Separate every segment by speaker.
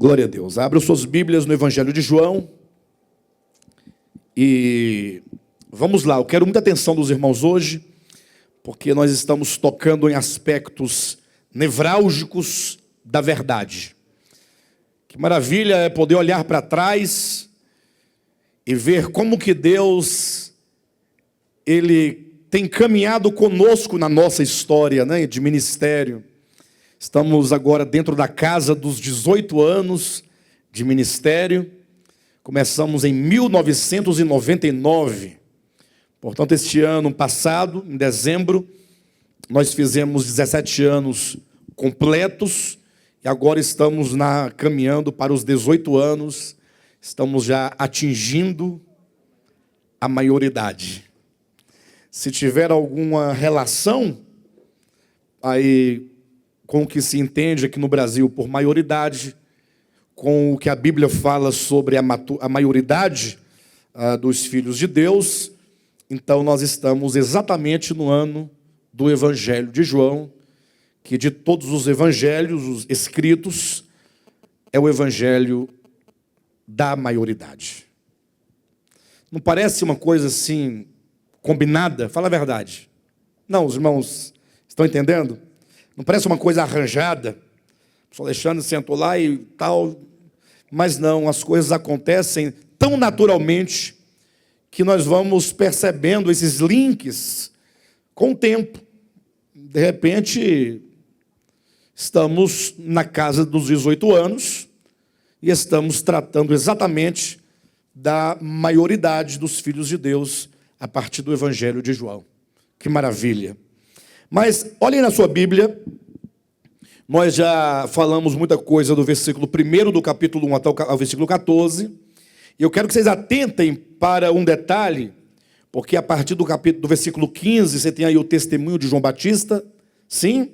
Speaker 1: Glória a Deus. Abra suas Bíblias no Evangelho de João. E vamos lá, eu quero muita atenção dos irmãos hoje, porque nós estamos tocando em aspectos nevrálgicos da verdade. Que maravilha é poder olhar para trás e ver como que Deus, Ele tem caminhado conosco na nossa história, né, de ministério. Estamos agora dentro da casa dos 18 anos de ministério. Começamos em 1999. Portanto, este ano passado, em dezembro, nós fizemos 17 anos completos. E agora estamos caminhando para os 18 anos. Estamos já atingindo a maioridade. Se tiver alguma relação aí com o que se entende aqui no Brasil por maioridade, com o que a Bíblia fala sobre a maioridade dos filhos de Deus, então nós estamos exatamente no ano do Evangelho de João, que de todos os evangelhos, os escritos, é o evangelho da maioridade. Não parece uma coisa assim, combinada? Fala a verdade. Não, os irmãos estão entendendo? Não parece uma coisa arranjada? O pastor Alexandre sentou lá e tal, mas não, as coisas acontecem tão naturalmente que nós vamos percebendo esses links com o tempo. De repente, estamos na casa dos 18 anos e estamos tratando exatamente da maioridade dos filhos de Deus a partir do Evangelho de João. Que maravilha! Mas olhem na sua Bíblia, nós já falamos muita coisa do versículo 1 do capítulo 1 até o versículo 14, e eu quero que vocês atentem para um detalhe, porque a partir do versículo 15, você tem aí o testemunho de João Batista, sim?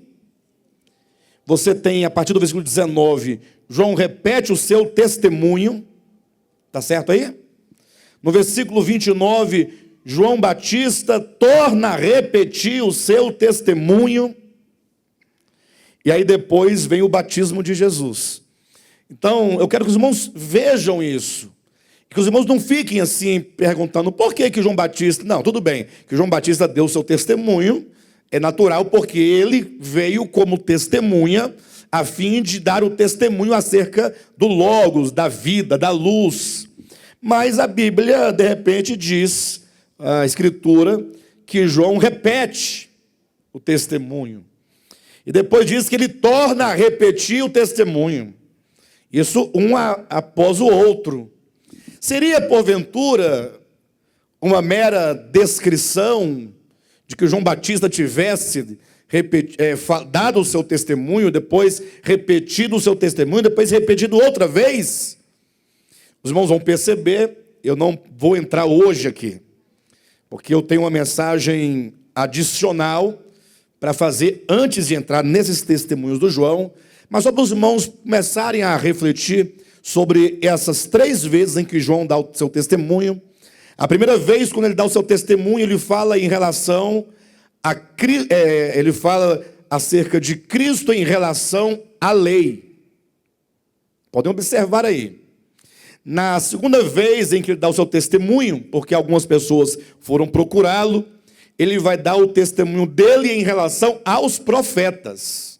Speaker 1: Você tem, a partir do versículo 19, João repete o seu testemunho, tá certo aí? No versículo 29, João Batista torna a repetir o seu testemunho, e aí depois vem o batismo de Jesus. Então, eu quero que os irmãos vejam isso, que os irmãos não fiquem assim, perguntando por que João Batista... Não, tudo bem, que João Batista deu o seu testemunho, é natural, porque ele veio como testemunha, a fim de dar o testemunho acerca do Logos, da vida, da luz. Mas a Bíblia, de repente, diz, a Escritura, que João repete o testemunho. E depois diz que ele torna a repetir o testemunho. Isso um após o outro. Seria, porventura, uma mera descrição de que João Batista tivesse dado o seu testemunho, depois repetido o seu testemunho, depois repetido outra vez? Os irmãos vão perceber, eu não vou entrar hoje aqui, porque eu tenho uma mensagem adicional para fazer antes de entrar nesses testemunhos do João, mas só para os irmãos começarem a refletir sobre essas 3 vezes em que João dá o seu testemunho. A primeira vez, quando ele dá o seu testemunho, ele fala em relação ele fala acerca de Cristo em relação à lei. Podem observar aí. Na segunda vez em que ele dá o seu testemunho, porque algumas pessoas foram procurá-lo, ele vai dar o testemunho dele em relação aos profetas.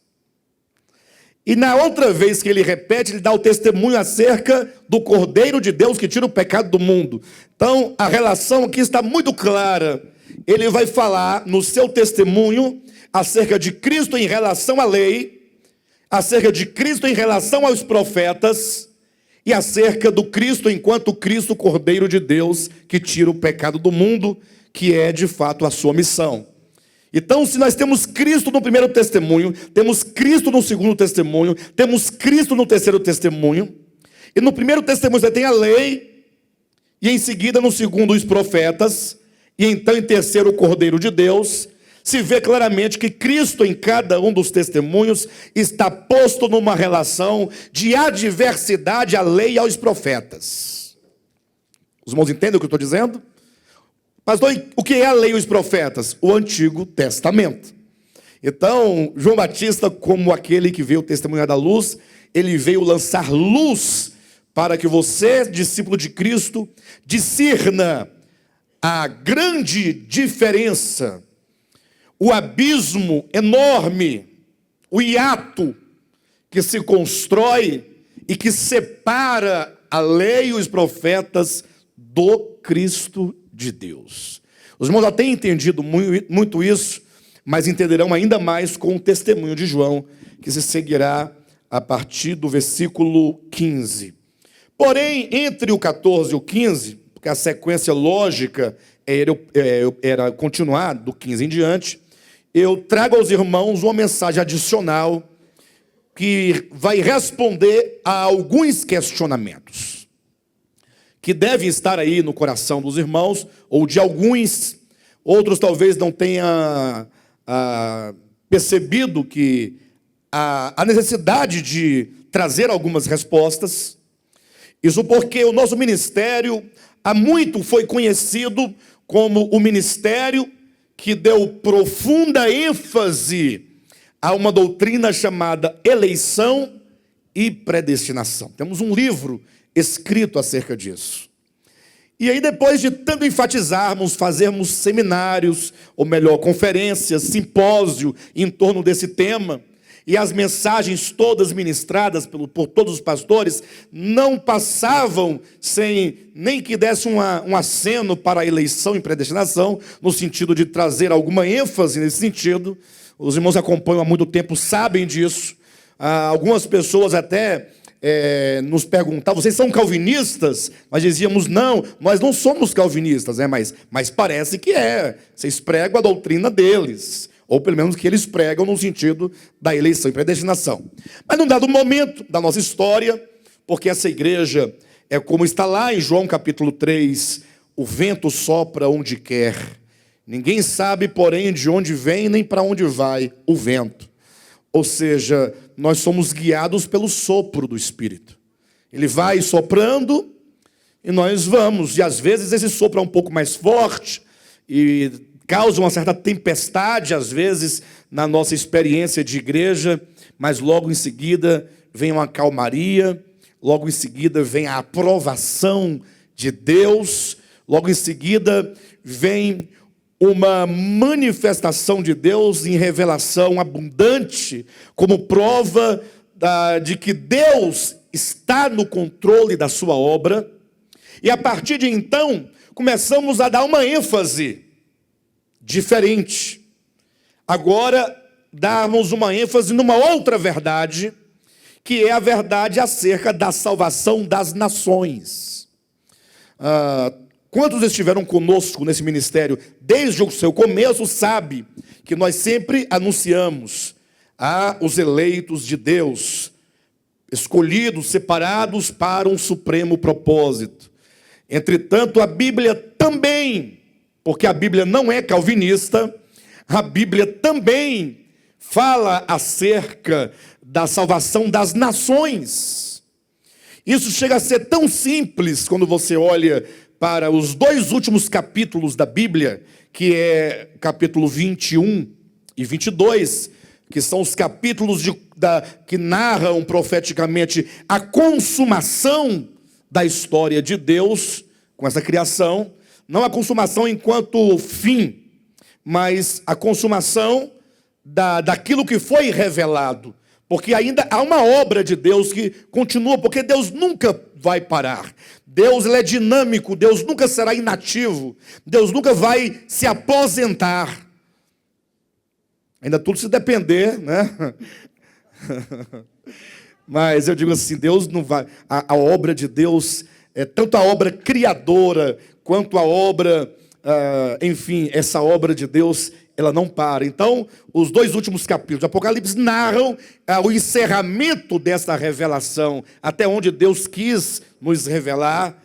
Speaker 1: E na outra vez que ele repete, ele dá o testemunho acerca do Cordeiro de Deus que tira o pecado do mundo. Então, a relação aqui está muito clara. Ele vai falar no seu testemunho acerca de Cristo em relação à lei, acerca de Cristo em relação aos profetas, e acerca do Cristo enquanto Cristo, Cordeiro de Deus, que tira o pecado do mundo, que é de fato a sua missão. Então, se nós temos Cristo no primeiro testemunho, temos Cristo no segundo testemunho, temos Cristo no terceiro testemunho, e no primeiro testemunho você tem a lei, e em seguida no segundo os profetas, e então em terceiro o Cordeiro de Deus, se vê claramente que Cristo em cada um dos testemunhos está posto numa relação de adversidade à lei e aos profetas. Os irmãos entendem o que eu estou dizendo? Pastor, o que é a lei e os profetas? O Antigo Testamento. Então, João Batista, como aquele que veio testemunhar da luz, ele veio lançar luz para que você, discípulo de Cristo, discirna a grande diferença, o abismo enorme, o hiato que se constrói e que separa a lei e os profetas do Cristo de Deus. Os irmãos já têm entendido muito isso, mas entenderão ainda mais com o testemunho de João, que se seguirá a partir do versículo 15. Porém, entre o 14 e o 15, porque a sequência lógica era continuar do 15 em diante, eu trago aos irmãos uma mensagem adicional que vai responder a alguns questionamentos que devem estar aí no coração dos irmãos, ou de alguns, outros talvez não tenham percebido que a necessidade de trazer algumas respostas. Isso porque o nosso ministério há muito foi conhecido como o ministério que deu profunda ênfase a uma doutrina chamada eleição e predestinação. Temos um livro escrito acerca disso. E aí, depois de tanto enfatizarmos, fazermos seminários, ou melhor, conferências, simpósio em torno desse tema, e as mensagens todas ministradas por todos os pastores não passavam sem nem que desse um aceno para a eleição e predestinação, no sentido de trazer alguma ênfase nesse sentido. Os irmãos acompanham há muito tempo, sabem disso. Algumas pessoas até nos perguntavam: vocês são calvinistas? Nós dizíamos: não, nós não somos calvinistas, mas parece que vocês pregam a doutrina deles, ou pelo menos que eles pregam no sentido da eleição e predestinação. Mas num dado momento da nossa história, porque essa igreja é como está lá em João capítulo 3, o vento sopra onde quer, ninguém sabe, porém, de onde vem nem para onde vai o vento. Ou seja, nós somos guiados pelo sopro do Espírito. Ele vai soprando e nós vamos. E às vezes esse sopro é um pouco mais forte e causa uma certa tempestade, às vezes, na nossa experiência de igreja, mas logo em seguida vem uma calmaria, logo em seguida vem a aprovação de Deus, logo em seguida vem uma manifestação de Deus em revelação abundante, como prova de que Deus está no controle da sua obra. E a partir de então, começamos a dar uma ênfase diferente. Agora, darmos uma ênfase numa outra verdade, que é a verdade acerca da salvação das nações. Quantos estiveram conosco nesse ministério desde o seu começo, sabe que nós sempre anunciamos os eleitos de Deus, escolhidos, separados para um supremo propósito. Entretanto, a Bíblia também, porque a Bíblia não é calvinista, a Bíblia também fala acerca da salvação das nações. Isso chega a ser tão simples quando você olha para os dois últimos capítulos da Bíblia, que é capítulo 21 e 22, que são os capítulos que narram profeticamente a consumação da história de Deus com essa criação. Não a consumação enquanto fim, mas a consumação daquilo que foi revelado. Porque ainda há uma obra de Deus que continua, porque Deus nunca vai parar. Deus é dinâmico, Deus nunca será inativo, Deus nunca vai se aposentar. Ainda tudo se depender, né? Mas eu digo assim, Deus não vai. A obra de Deus é tanto a obra criadora quanto a obra, enfim, essa obra de Deus, ela não para. Então, os dois últimos capítulos do Apocalipse narram o encerramento dessa revelação, até onde Deus quis nos revelar.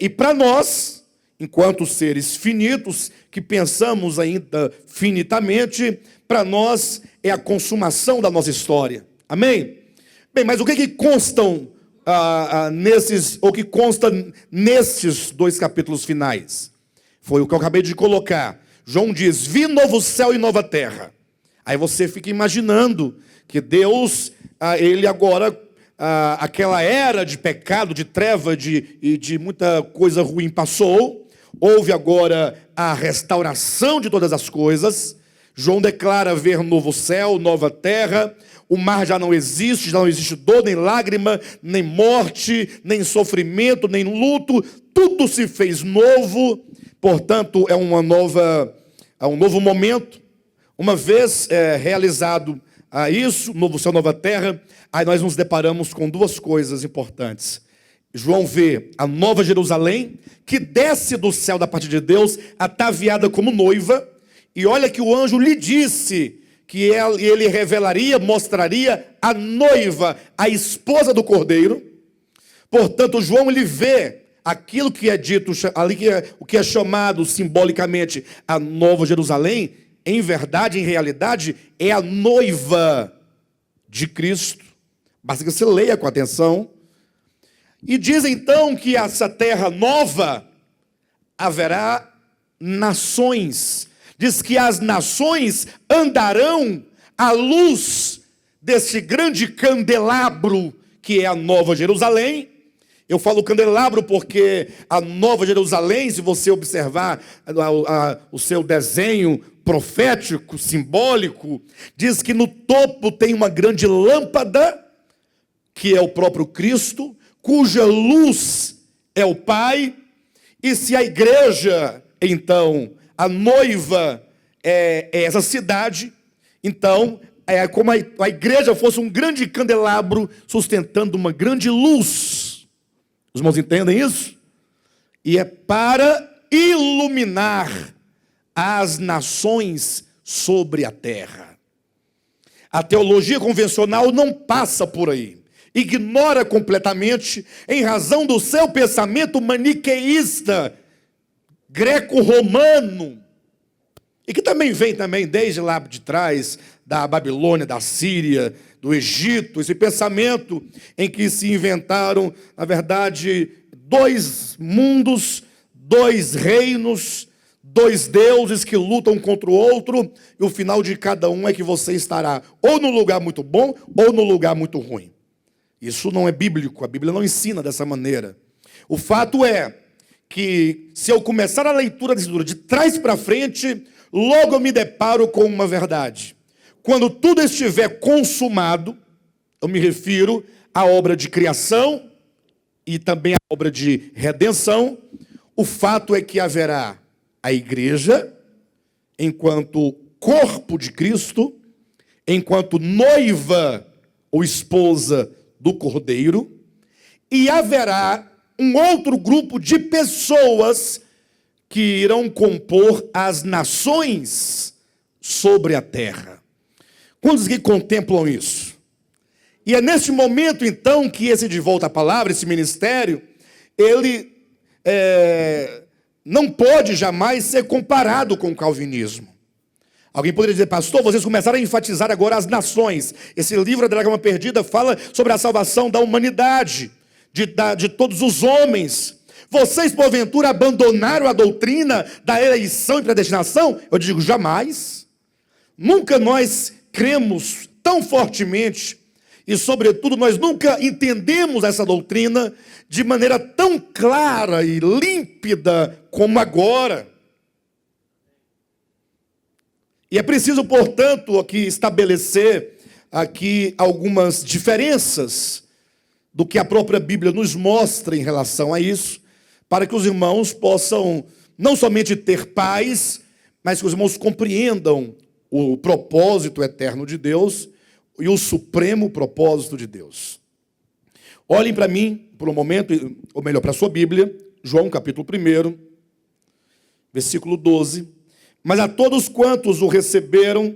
Speaker 1: E para nós, enquanto seres finitos, que pensamos ainda finitamente, para nós é a consumação da nossa história. Amém? Bem, mas o que constam que consta nesses dois capítulos finais? Foi o que eu acabei de colocar. João diz: vi novo céu e nova terra. Aí você fica imaginando que Deus, ele agora aquela era de pecado, de treva e de muita coisa ruim passou. Houve agora a restauração de todas as coisas. João declara ver novo céu, nova terra. O mar já não existe dor, nem lágrima, nem morte, nem sofrimento, nem luto. Tudo se fez novo. Portanto, é um novo momento. Uma vez realizado isso, novo céu, nova terra, aí nós nos deparamos com duas coisas importantes. João vê a nova Jerusalém, que desce do céu da parte de Deus, ataviada como noiva, e olha que o anjo lhe disse que ele revelaria, mostraria a noiva, a esposa do Cordeiro. Portanto, João ele vê aquilo que é dito, ali o que é chamado simbolicamente a nova Jerusalém, em verdade, em realidade, é a noiva de Cristo. Basta que você leia com atenção. E diz então que essa terra nova haverá nações. Diz que as nações andarão à luz desse grande candelabro que é a Nova Jerusalém. Eu falo candelabro porque a Nova Jerusalém, se você observar o seu desenho profético, simbólico, diz que no topo tem uma grande lâmpada, que é o próprio Cristo, cuja luz é o Pai. E se a igreja, então, a noiva é essa cidade, então é como a igreja fosse um grande candelabro sustentando uma grande luz. Os irmãos entendem isso? E é para iluminar as nações sobre a terra. A teologia convencional não passa por aí. Ignora completamente, em razão do seu pensamento maniqueísta, greco-romano, e que também vem desde lá de trás, da Babilônia, da Síria, do Egito, esse pensamento em que se inventaram, na verdade, dois mundos, dois reinos, dois deuses que lutam contra o outro, e o final de cada um é que você estará ou no lugar muito bom, ou no lugar muito ruim. Isso não é bíblico, a Bíblia não ensina dessa maneira. O fato é que, se eu começar a leitura da Escritura de trás para frente, logo eu me deparo com uma verdade. Quando tudo estiver consumado, eu me refiro à obra de criação e também à obra de redenção, o fato é que haverá a igreja, enquanto corpo de Cristo, enquanto noiva ou esposa do Cordeiro, e haverá um outro grupo de pessoas que irão compor as nações sobre a terra. Quantos que contemplam isso? E é neste momento, então, que esse De Volta à Palavra, esse ministério, ele não pode jamais ser comparado com o calvinismo. Alguém poderia dizer, pastor, vocês começaram a enfatizar agora as nações. Esse livro, A Dragama Perdida, fala sobre a salvação da humanidade, de todos os homens. Vocês, porventura, abandonaram a doutrina da eleição e predestinação? Eu digo, jamais. Nunca nós cremos tão fortemente e, sobretudo, nós nunca entendemos essa doutrina de maneira tão clara e límpida como agora. E é preciso, portanto, aqui estabelecer aqui algumas diferenças do que a própria Bíblia nos mostra em relação a isso, para que os irmãos possam não somente ter paz, mas que os irmãos compreendam o propósito eterno de Deus e o supremo propósito de Deus. Olhem para mim, por um momento, ou melhor, para a sua Bíblia, João capítulo 1, versículo 12. Mas a todos quantos o receberam,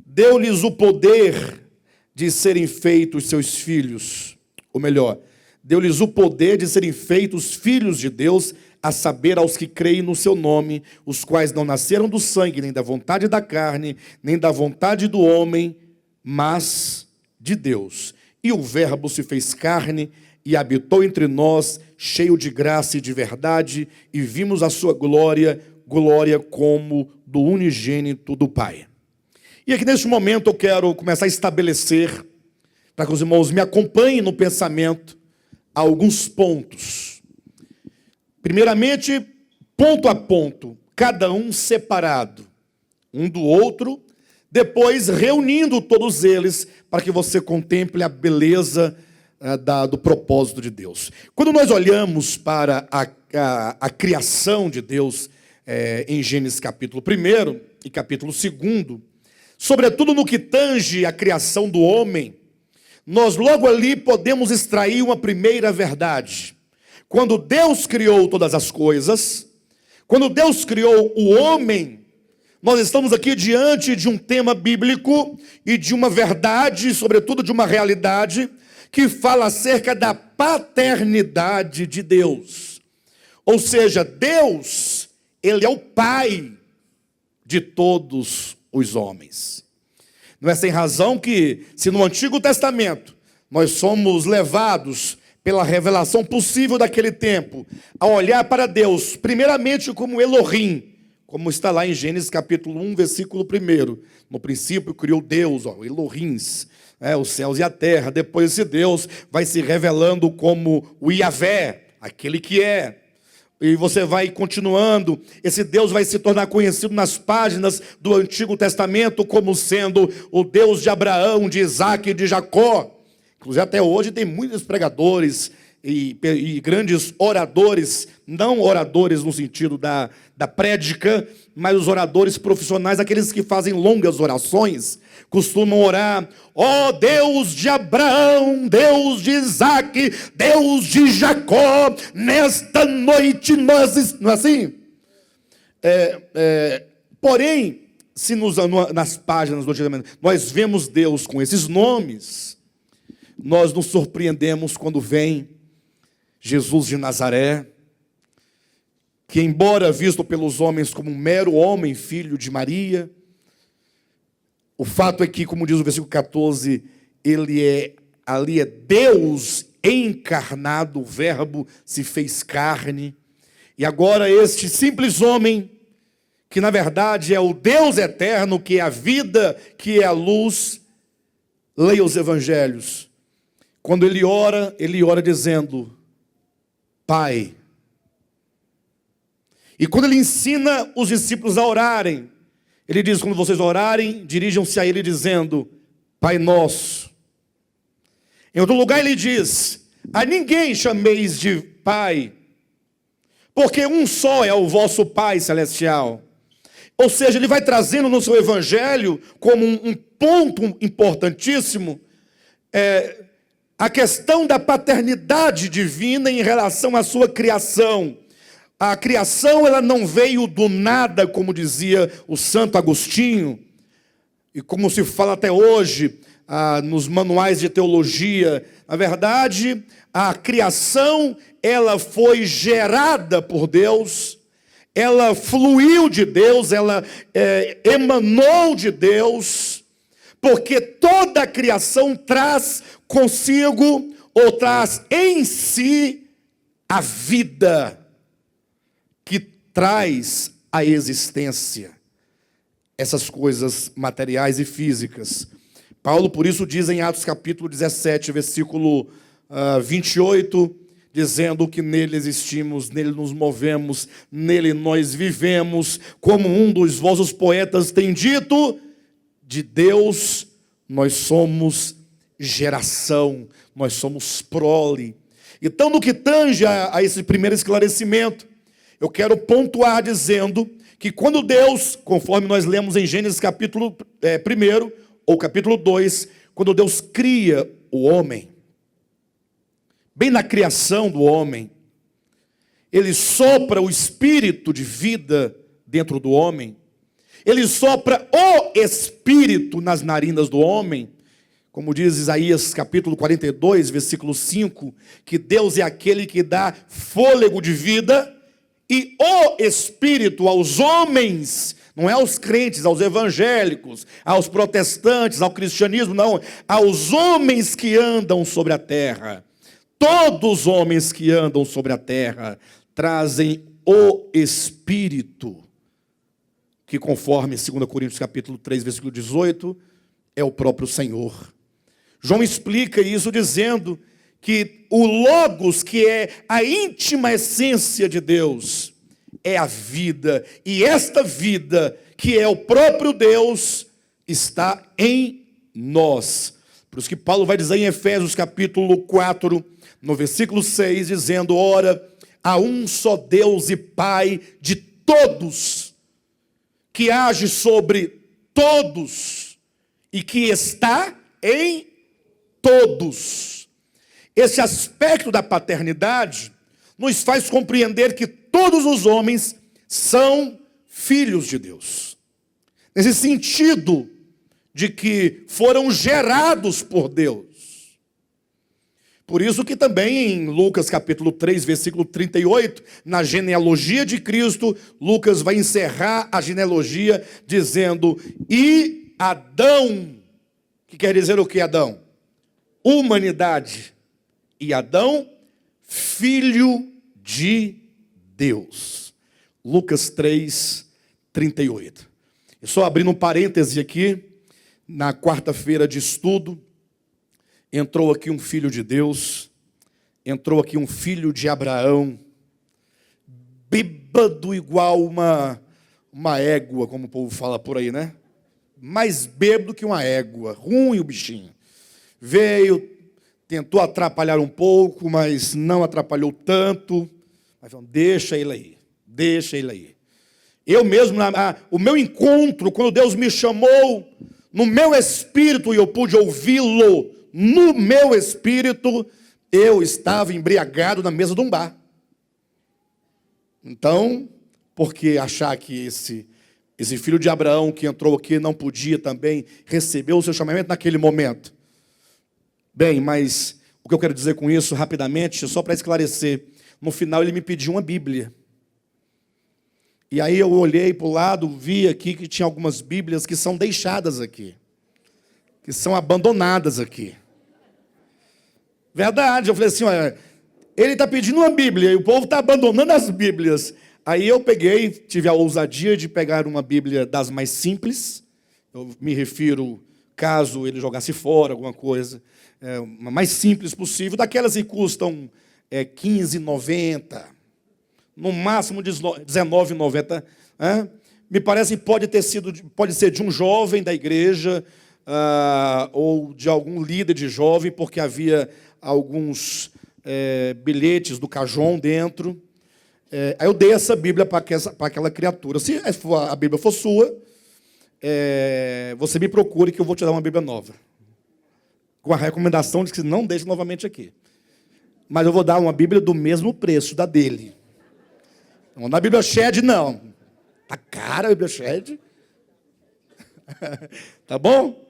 Speaker 1: deu-lhes o poder de serem feitos seus filhos. Ou melhor, deu-lhes o poder de serem feitos filhos de Deus, a saber, aos que creem no seu nome, os quais não nasceram do sangue, nem da vontade da carne, nem da vontade do homem, mas de Deus. E o Verbo se fez carne e habitou entre nós, cheio de graça e de verdade, e vimos a sua glória, glória como do unigênito do Pai. E aqui neste momento eu quero começar a estabelecer, para que os irmãos me acompanhem no pensamento a alguns pontos. Primeiramente, ponto a ponto, cada um separado, um do outro, depois reunindo todos eles para que você contemple a beleza do propósito de Deus. Quando nós olhamos para a criação de Deus em Gênesis capítulo 1 e capítulo 2, sobretudo no que tange a criação do homem, nós logo ali podemos extrair uma primeira verdade. Quando Deus criou todas as coisas, quando Deus criou o homem, nós estamos aqui diante de um tema bíblico e de uma verdade, sobretudo de uma realidade, que fala acerca da paternidade de Deus. Ou seja, Deus, Ele é o Pai de todos os homens. Não é sem razão que, se no Antigo Testamento nós somos levados pela revelação possível daquele tempo a olhar para Deus, primeiramente como Elohim, como está lá em Gênesis capítulo 1, versículo 1. No princípio criou Deus, Elohims, os céus e a terra. Depois esse Deus vai se revelando como o Iavé, aquele que é. E você vai continuando, esse Deus vai se tornar conhecido nas páginas do Antigo Testamento como sendo o Deus de Abraão, de Isaac e de Jacó. Inclusive até hoje tem muitos pregadores e grandes oradores, não oradores no sentido da prédica, mas os oradores profissionais, aqueles que fazem longas orações, costumam orar: ó Deus de Abraão, Deus de Isaac, Deus de Jacó, nesta noite nós... Não é assim? Porém, se nas páginas do Antigo Testamento nós vemos Deus com esses nomes, nós nos surpreendemos quando vem Jesus de Nazaré, que embora visto pelos homens como um mero homem, filho de Maria, o fato é que, como diz o versículo 14, ali é Deus encarnado, o verbo se fez carne, e agora este simples homem, que na verdade é o Deus eterno, que é a vida, que é a luz, leia os evangelhos. Quando ele ora dizendo: Pai. E quando ele ensina os discípulos a orarem, ele diz: quando vocês orarem, dirijam-se a ele dizendo: Pai nosso. Em outro lugar ele diz: a ninguém chameis de Pai, porque um só é o vosso Pai celestial. Ou seja, ele vai trazendo no seu evangelho como um ponto importantíssimo, a questão da paternidade divina em relação à sua criação. A criação, ela não veio do nada, como dizia o Santo Agostinho, e como se fala até hoje nos manuais de teologia. Na verdade, a criação, ela foi gerada por Deus, ela fluiu de Deus, ela emanou de Deus, porque toda a criação traz consigo, ou traz em si, a vida que traz a existência, essas coisas materiais e físicas. Paulo, por isso, diz em Atos capítulo 17, versículo 28, dizendo que nele existimos, nele nos movemos, nele nós vivemos, como um dos vossos poetas tem dito, de Deus nós somos geração, nós somos prole. Então, no que tange a esse primeiro esclarecimento, eu quero pontuar dizendo que quando Deus, conforme nós lemos em Gênesis capítulo 1 ou capítulo 2, quando Deus cria o homem, bem na criação do homem, Ele sopra o espírito de vida dentro do homem, Ele sopra o espírito nas narinas do homem, como diz Isaías capítulo 42, versículo 5, que Deus é aquele que dá fôlego de vida, e o Espírito aos homens, não é aos crentes, aos evangélicos, aos protestantes, ao cristianismo, não, aos homens que andam sobre a terra. Todos os homens que andam sobre a terra trazem o Espírito, que conforme 2 Coríntios capítulo 3, versículo 18, é o próprio Senhor. João explica isso dizendo que o Logos, que é a íntima essência de Deus, é a vida. E esta vida, que é o próprio Deus, está em nós. Por isso que Paulo vai dizer em Efésios capítulo 4, no versículo 6, dizendo: ora, há um só Deus e Pai de todos, que age sobre todos e que está em todos. Esse aspecto da paternidade nos faz compreender que todos os homens são filhos de Deus. Nesse sentido de que foram gerados por Deus. Por isso que também em Lucas capítulo 3, versículo 38, na genealogia de Cristo, Lucas vai encerrar a genealogia dizendo: e Adão, que quer dizer o que Adão? Humanidade. E Adão, filho de Deus. Lucas 3, 38. Eu só abrindo um parêntese aqui, na quarta-feira de estudo, entrou aqui um filho de Deus, entrou aqui um filho de Abraão, bêbado igual uma égua, como o povo fala por aí, né? Mais bêbado que uma égua, ruim o bichinho. Veio, tentou atrapalhar um pouco, mas não atrapalhou tanto. Mas deixa ele aí, deixa ele aí. Eu mesmo, o meu encontro, quando Deus me chamou, no meu espírito, e eu pude ouvi-lo, no meu espírito, eu estava embriagado na mesa de um bar. Então, por que achar que esse filho de Abraão que entrou aqui não podia também receber o seu chamamento naquele momento? Bem, mas o que eu quero dizer com isso rapidamente, só para esclarecer, no final ele me pediu uma Bíblia. E aí eu olhei para o lado, vi aqui que tinha algumas Bíblias que são deixadas aqui, que são abandonadas aqui. Verdade, eu falei assim, olha, ele está pedindo uma Bíblia e o povo está abandonando as Bíblias. Aí eu peguei, tive a ousadia de pegar uma Bíblia das mais simples, eu me refiro, caso ele jogasse fora alguma coisa, uma mais simples possível, daquelas que custam R$15,90, no máximo R$19,90. Me parece que pode ser de um jovem da igreja, ou de algum líder de jovem, porque havia alguns bilhetes do Cajón dentro. Aí eu dei essa Bíblia para aquela criatura. Se a Bíblia for sua, você me procure que eu vou te dar uma Bíblia nova. Com a recomendação de que não deixe novamente aqui. Mas eu vou dar uma Bíblia do mesmo preço da dele. Não na Bíblia Shed, não. Tá cara a Bíblia Shed. Tá bom?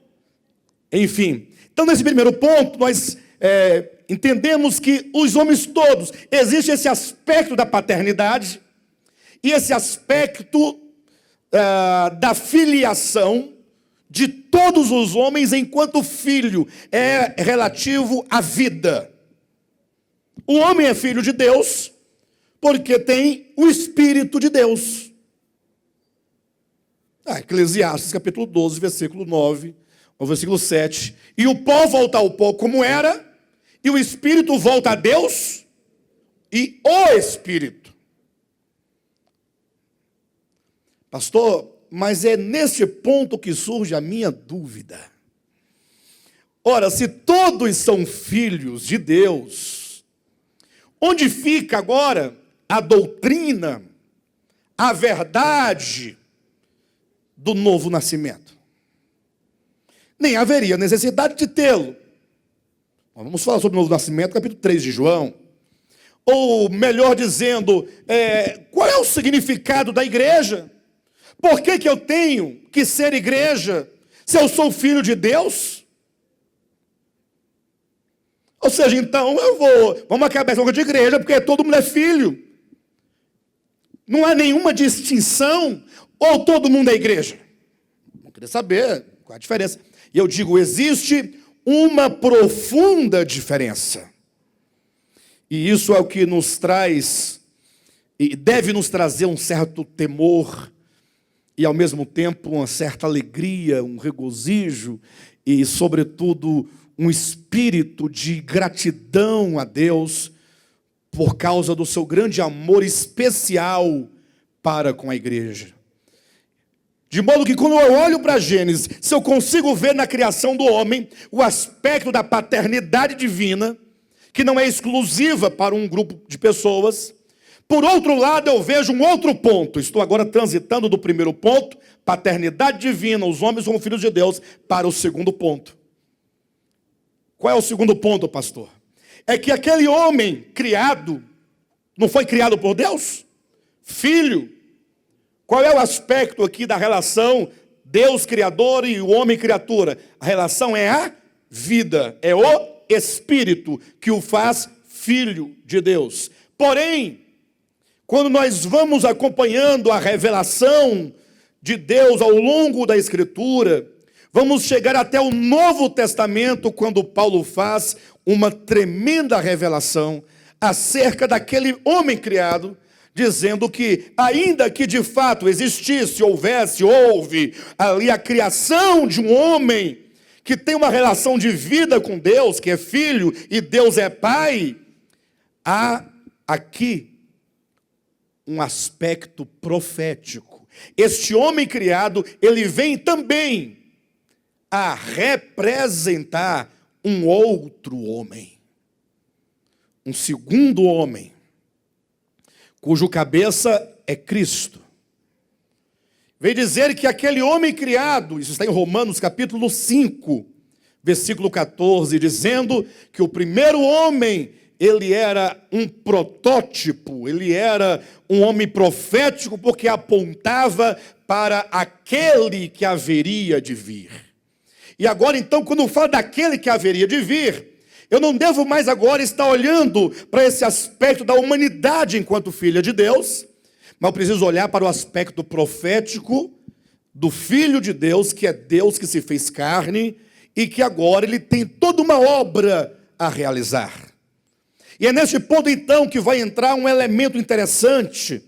Speaker 1: Enfim. Então, nesse primeiro ponto, nós entendemos que os homens todos, existe esse aspecto da paternidade e esse aspecto da filiação de todos os homens enquanto filho é relativo à vida. O homem é filho de Deus porque tem o Espírito de Deus. Eclesiastes capítulo 12, versículo 9, ao versículo 7. E o pó volta ao pó como era, e o Espírito volta a Deus, e o Espírito. Pastor, mas é nesse ponto que surge a minha dúvida. Ora, se todos são filhos de Deus, onde fica agora a doutrina, a verdade do novo nascimento? Nem haveria necessidade de tê-lo. Vamos falar sobre o novo nascimento, capítulo 3 de João. Ou, melhor dizendo, qual é o significado da igreja? Por que eu tenho que ser igreja se eu sou filho de Deus? Ou seja, então vamos acabar essa coisa de igreja, porque todo mundo é filho. Não há nenhuma distinção, ou todo mundo é igreja? Não queria saber qual a diferença. E eu digo, existe uma profunda diferença. E isso é o que nos traz, e deve nos trazer um certo temor, e ao mesmo tempo uma certa alegria, um regozijo, e sobretudo um espírito de gratidão a Deus por causa do seu grande amor especial para com a igreja. De modo que quando eu olho para Gênesis, se eu consigo ver na criação do homem o aspecto da paternidade divina, que não é exclusiva para um grupo de pessoas. Por outro lado, eu vejo um outro ponto. Estou agora transitando do primeiro ponto, paternidade divina, os homens como filhos de Deus, para o segundo ponto. Qual é o segundo ponto, pastor? É que aquele homem criado, não foi criado por Deus? Filho. Qual é o aspecto aqui da relação Deus criador e o homem criatura? A relação é a vida, é o Espírito que o faz filho de Deus. Porém, quando nós vamos acompanhando a revelação de Deus ao longo da Escritura, vamos chegar até o Novo Testamento, quando Paulo faz uma tremenda revelação acerca daquele homem criado, dizendo que, ainda que de fato existisse, houve ali a criação de um homem que tem uma relação de vida com Deus, que é filho e Deus é pai, há aqui um aspecto profético. Este homem criado, ele vem também a representar um outro homem, um segundo homem, cujo cabeça é Cristo. Vem dizer que aquele homem criado, isso está em Romanos capítulo 5, versículo 14, dizendo que o primeiro homem, ele era um protótipo, ele era um homem profético, porque apontava para aquele que haveria de vir. E agora então, quando fala daquele que haveria de vir, eu não devo mais agora estar olhando para esse aspecto da humanidade enquanto filha de Deus, mas eu preciso olhar para o aspecto profético do Filho de Deus, que é Deus que se fez carne e que agora ele tem toda uma obra a realizar. E é nesse ponto então que vai entrar um elemento interessante.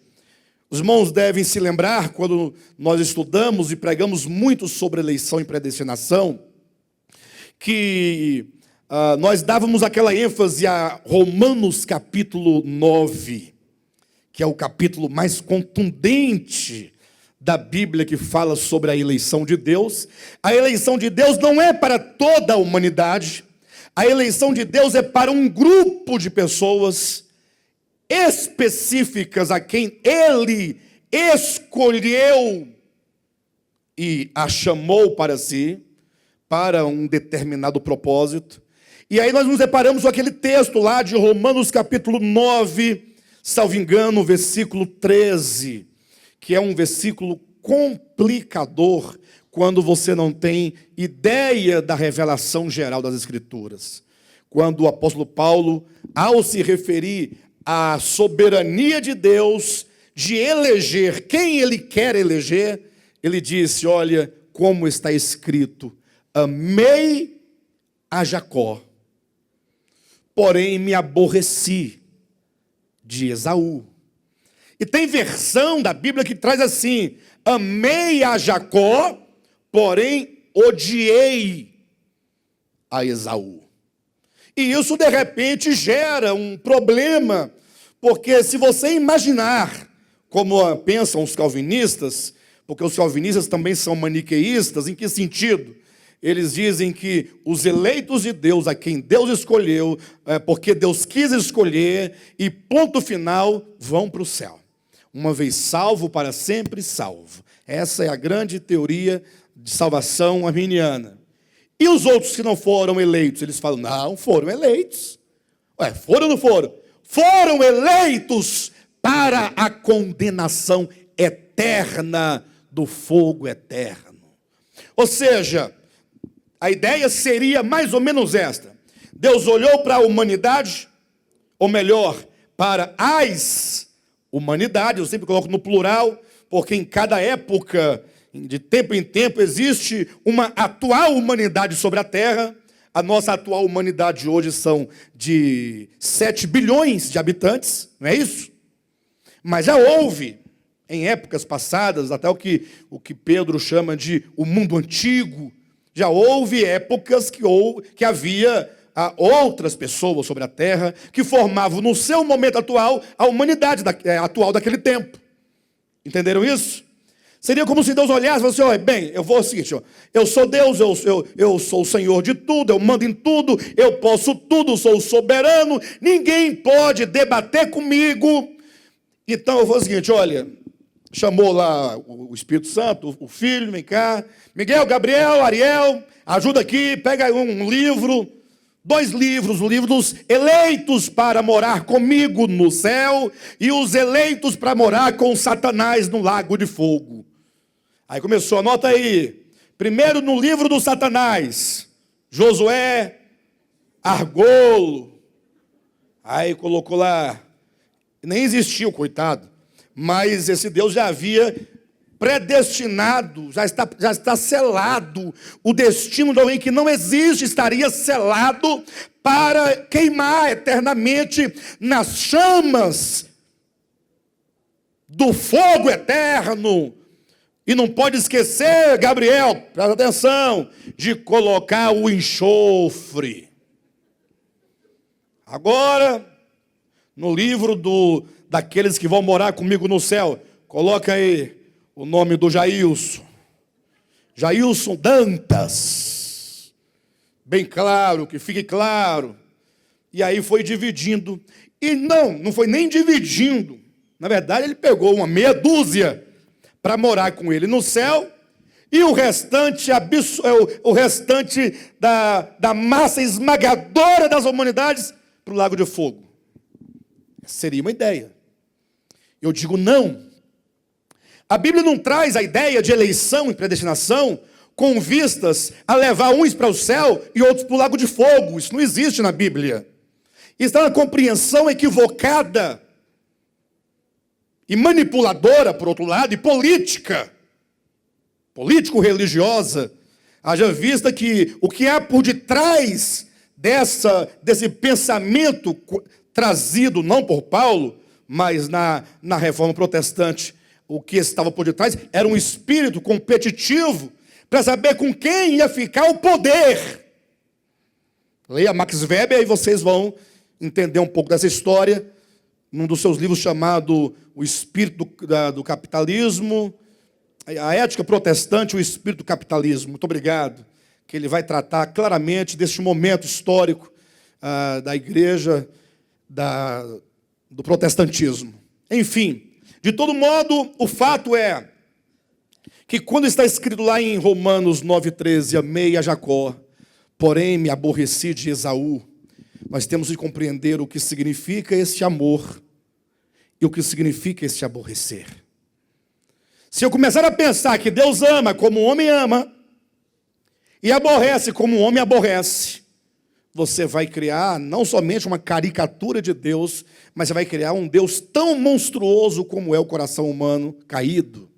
Speaker 1: Os irmãos devem se lembrar, quando nós estudamos e pregamos muito sobre eleição e predestinação, que nós dávamos aquela ênfase a Romanos capítulo 9, que é o capítulo mais contundente da Bíblia, que fala sobre a eleição de Deus. A eleição de Deus não é para toda a humanidade, a eleição de Deus é para um grupo de pessoas específicas a quem Ele escolheu e a chamou para si, para um determinado propósito. E aí nós nos deparamos com aquele texto lá de Romanos capítulo 9, salvo engano, versículo 13, que é um versículo complicador quando você não tem ideia da revelação geral das Escrituras. Quando o apóstolo Paulo, ao se referir à soberania de Deus, de eleger quem ele quer eleger, ele disse, olha como está escrito, amei a Jacó, porém me aborreci de Esaú. E tem versão da Bíblia que traz assim, amei a Jacó, porém odiei a Esaú. E isso de repente gera um problema, porque se você imaginar, como pensam os calvinistas, porque os calvinistas também são maniqueístas, em que sentido? Eles dizem que os eleitos de Deus, a quem Deus escolheu, porque Deus quis escolher, e ponto final, vão para o céu. Uma vez salvo, para sempre salvo. Essa é a grande teoria de salvação arminiana. E os outros que não foram eleitos? Eles falam, não, foram eleitos. Ué, foram ou não foram? Foram eleitos para a condenação eterna do fogo eterno. Ou seja, a ideia seria mais ou menos esta. Deus olhou para a humanidade, ou melhor, para as humanidades, eu sempre coloco no plural, porque em cada época, de tempo em tempo, existe uma atual humanidade sobre a terra. A nossa atual humanidade hoje são de 7 bilhões de habitantes, não é isso? Mas já houve, em épocas passadas, até o que Pedro chama de o mundo antigo, Já houve épocas que havia outras pessoas sobre a terra que formavam no seu momento atual a humanidade atual daquele tempo. Entenderam isso? Seria como se Deus olhasse e falasse assim, olha, bem, eu vou o seguinte, eu sou Deus, eu sou o Senhor de tudo, eu mando em tudo, eu posso tudo, sou soberano, ninguém pode debater comigo. Então eu vou o seguinte, olha, chamou lá o Espírito Santo, o Filho, vem cá, Miguel, Gabriel, Ariel, ajuda aqui, pega um livro, 2 livros, o livro dos eleitos para morar comigo no céu e os eleitos para morar com Satanás no lago de fogo. Aí começou, anota aí, primeiro no livro do Satanás, Josué, Argolo, aí colocou lá, nem existia o coitado, mas esse Deus já havia predestinado, já está selado, o destino de alguém que não existe estaria selado para queimar eternamente nas chamas do fogo eterno. E não pode esquecer, Gabriel, presta atenção, de colocar o enxofre. Agora, no livro daqueles que vão morar comigo no céu, coloca aí o nome do Jailson. Jailson Dantas. Bem claro, que fique claro. E aí foi dividindo. E não foi nem dividindo. Na verdade, ele pegou uma meia dúzia para morar com ele no céu, e o restante, o restante da massa esmagadora das humanidades para o lago de fogo. Seria uma ideia. Eu digo não. A Bíblia não traz a ideia de eleição e predestinação com vistas a levar uns para o céu e outros para o lago de fogo. Isso não existe na Bíblia. Isso é uma compreensão equivocada e manipuladora, por outro lado, e político-religiosa, haja vista que o que há por detrás desse pensamento trazido não por Paulo, mas na Reforma Protestante, o que estava por detrás era um espírito competitivo para saber com quem ia ficar o poder. Leia Max Weber e vocês vão entender um pouco dessa história, num dos seus livros chamado O Espírito do Capitalismo, a Ética Protestante, o Espírito do Capitalismo. Muito obrigado. Que ele vai tratar claramente deste momento histórico da igreja, do protestantismo. Enfim, de todo modo, o fato é que quando está escrito lá em Romanos 9,13, amei a Jacó, porém me aborreci de Esaú, nós temos de compreender o que significa este amor e o que significa este aborrecer. Se eu começar a pensar que Deus ama como o homem ama e aborrece como o homem aborrece, você vai criar não somente uma caricatura de Deus, mas você vai criar um Deus tão monstruoso como é o coração humano caído.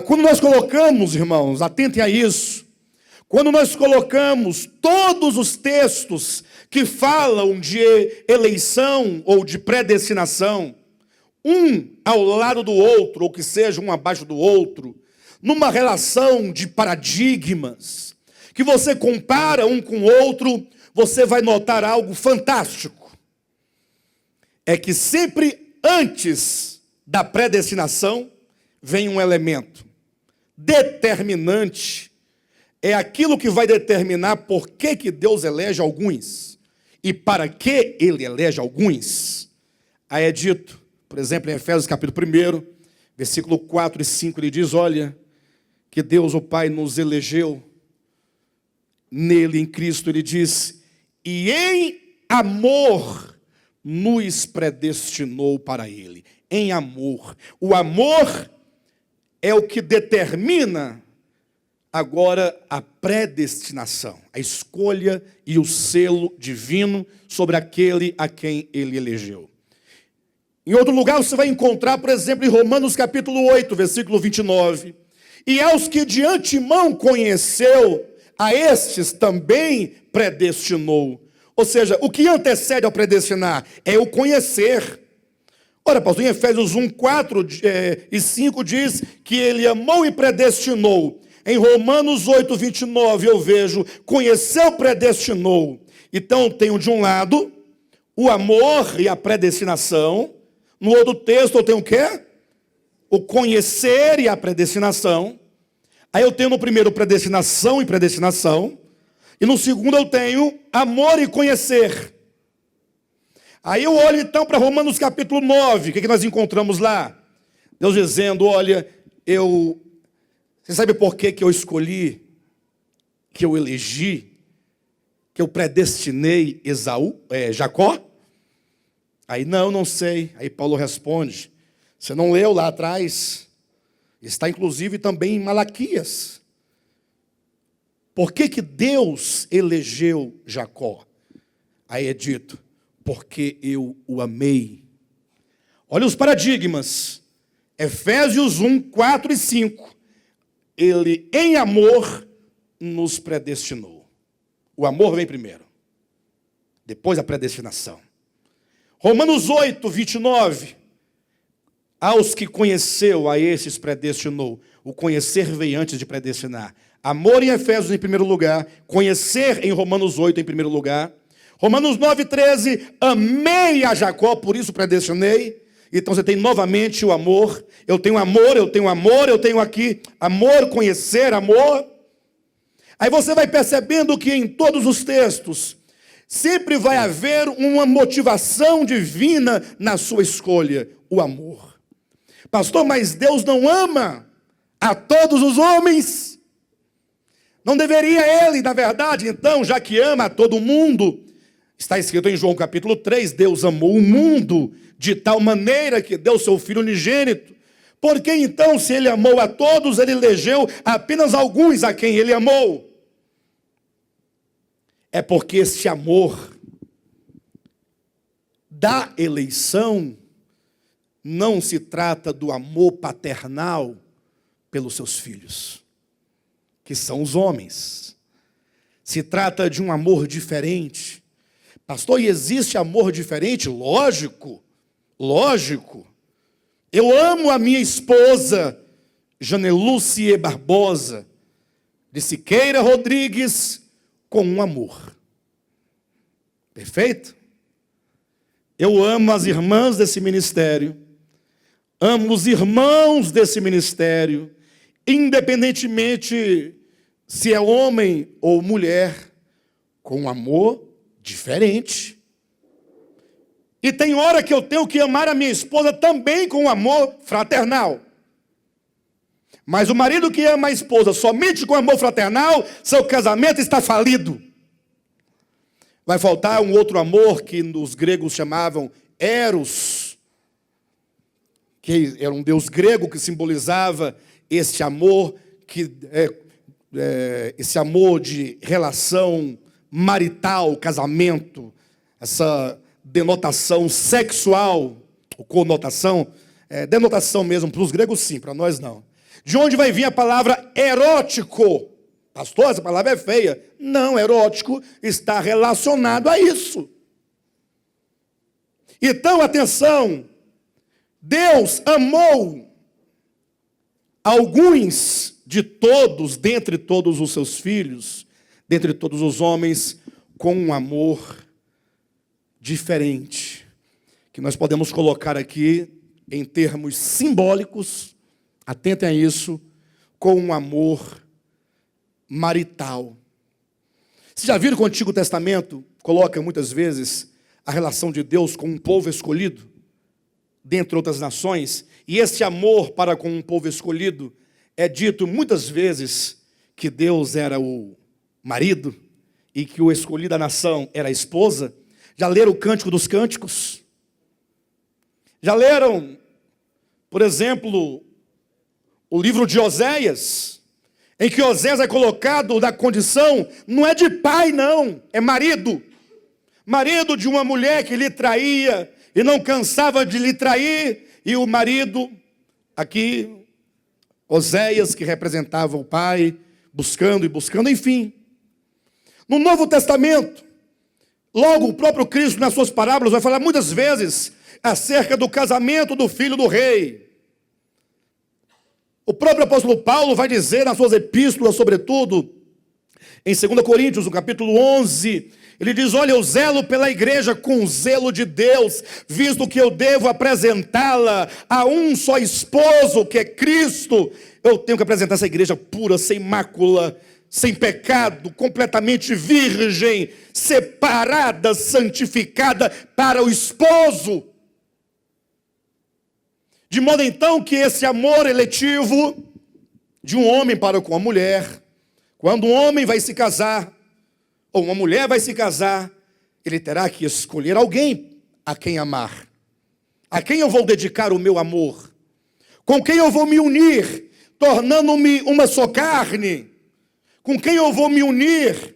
Speaker 1: Quando nós colocamos, irmãos, atentem a isso, quando nós colocamos todos os textos que falam de eleição ou de predestinação, um ao lado do outro, ou que seja um abaixo do outro, numa relação de paradigmas, que você compara um com o outro, você vai notar algo fantástico. É que sempre antes da predestinação vem um elemento determinante, é aquilo que vai determinar por que Deus elege alguns e para que ele elege alguns. Aí é dito, por exemplo, em Efésios capítulo 1, versículo 4 e 5, ele diz, olha, que Deus o Pai nos elegeu nele, em Cristo, ele diz, e em amor nos predestinou para ele. Em amor. O amor é o que determina agora a predestinação, a escolha e o selo divino sobre aquele a quem ele elegeu. Em outro lugar você vai encontrar, por exemplo, em Romanos capítulo 8, versículo 29, e aos que de antemão conheceu, a estes também predestinou. Ou seja, o que antecede ao predestinar é o conhecer. Ora, pastor, em Efésios 1, 4 e 5 diz que ele amou e predestinou Em Romanos 8, 29, eu vejo, conheceu, predestinou. Então, eu tenho de um lado o amor e a predestinação. No outro texto, eu tenho o quê? O conhecer e a predestinação. Aí eu tenho no primeiro predestinação e predestinação. E no segundo eu tenho amor e conhecer. Aí eu olho então para Romanos capítulo 9. O que nós encontramos lá? Deus dizendo, olha, você sabe por que eu escolhi, que eu elegi, que eu predestinei Jacó? Aí não sei. Aí Paulo responde, você não leu lá atrás? Está inclusive também em Malaquias. Por que Deus elegeu Jacó? Aí é dito, porque eu o amei. Olha os paradigmas. Efésios 1, 4 e 5. Ele, em amor, nos predestinou. O amor vem primeiro. Depois a predestinação. Romanos 8, 29. Aos que conheceu, a esses predestinou. O conhecer veio antes de predestinar. Amor em Efésios em primeiro lugar. Conhecer em Romanos 8 em primeiro lugar. Romanos 9, 13. Amei a Jacó, por isso predestinei. Então você tem novamente o amor. Eu tenho amor, eu tenho aqui amor, conhecer, amor. Aí você vai percebendo que em todos os textos sempre vai haver uma motivação divina na sua escolha, o amor. Pastor, mas Deus não ama a todos os homens? Não deveria ele, na verdade, então, já que ama a todo mundo, está escrito em João capítulo 3, Deus amou o mundo de tal maneira que deu seu Filho unigênito. Por que então, se ele amou a todos, ele elegeu apenas alguns a quem ele amou? É porque esse amor da eleição não se trata do amor paternal pelos seus filhos, que são os homens. Se trata de um amor diferente. Pastor, e existe amor diferente? Lógico. Eu amo a minha esposa, Janelucie Barbosa, de Siqueira Rodrigues, com um amor. Perfeito? Eu amo as irmãs desse ministério, amo os irmãos desse ministério, independentemente se é homem ou mulher, com um amor diferente. E tem hora que eu tenho que amar a minha esposa também com um amor fraternal. Mas o marido que ama a esposa somente com amor fraternal, seu casamento está falido. Vai faltar um outro amor que os gregos chamavam Eros, que era um deus grego que simbolizava esse amor, esse amor de relação marital, casamento, essa denotação sexual, ou conotação, denotação mesmo, para os gregos sim, para nós não. De onde vai vir a palavra erótico? Pastor, essa palavra é feia. Não, erótico está relacionado a isso. Então, atenção, Deus amou alguns de todos, dentre todos os seus filhos, dentre todos os homens, com um amor diferente, que nós podemos colocar aqui em termos simbólicos, atentem a isso, com um amor marital. Vocês já viram que o Antigo Testamento coloca muitas vezes a relação de Deus com um povo escolhido, dentre outras nações, e esse amor para com um povo escolhido é dito muitas vezes que Deus era o marido e que o escolhido da nação era a esposa. Já leram o Cântico dos Cânticos? Já leram, por exemplo, o livro de Oséias, em que Oséias é colocado na condição, não é de pai não, é marido. Marido de uma mulher que lhe traía e não cansava de lhe trair, e o marido, aqui, Oséias, que representava o pai, buscando, enfim. No Novo Testamento, logo o próprio Cristo, nas suas parábolas, vai falar muitas vezes acerca do casamento do filho do rei. O próprio apóstolo Paulo vai dizer nas suas epístolas, sobretudo, em 2 Coríntios, no capítulo 11, ele diz: olha, eu zelo pela igreja com o zelo de Deus, visto que eu devo apresentá-la a um só esposo, que é Cristo. Eu tenho que apresentar essa igreja pura, sem mácula, sem pecado, completamente virgem, separada, santificada para o esposo. De modo então que esse amor eletivo de um homem para com a mulher, quando um homem vai se casar, ou uma mulher vai se casar, ele terá que escolher alguém a quem amar, a quem eu vou dedicar o meu amor, com quem eu vou me unir, tornando-me uma só carne, com quem eu vou me unir,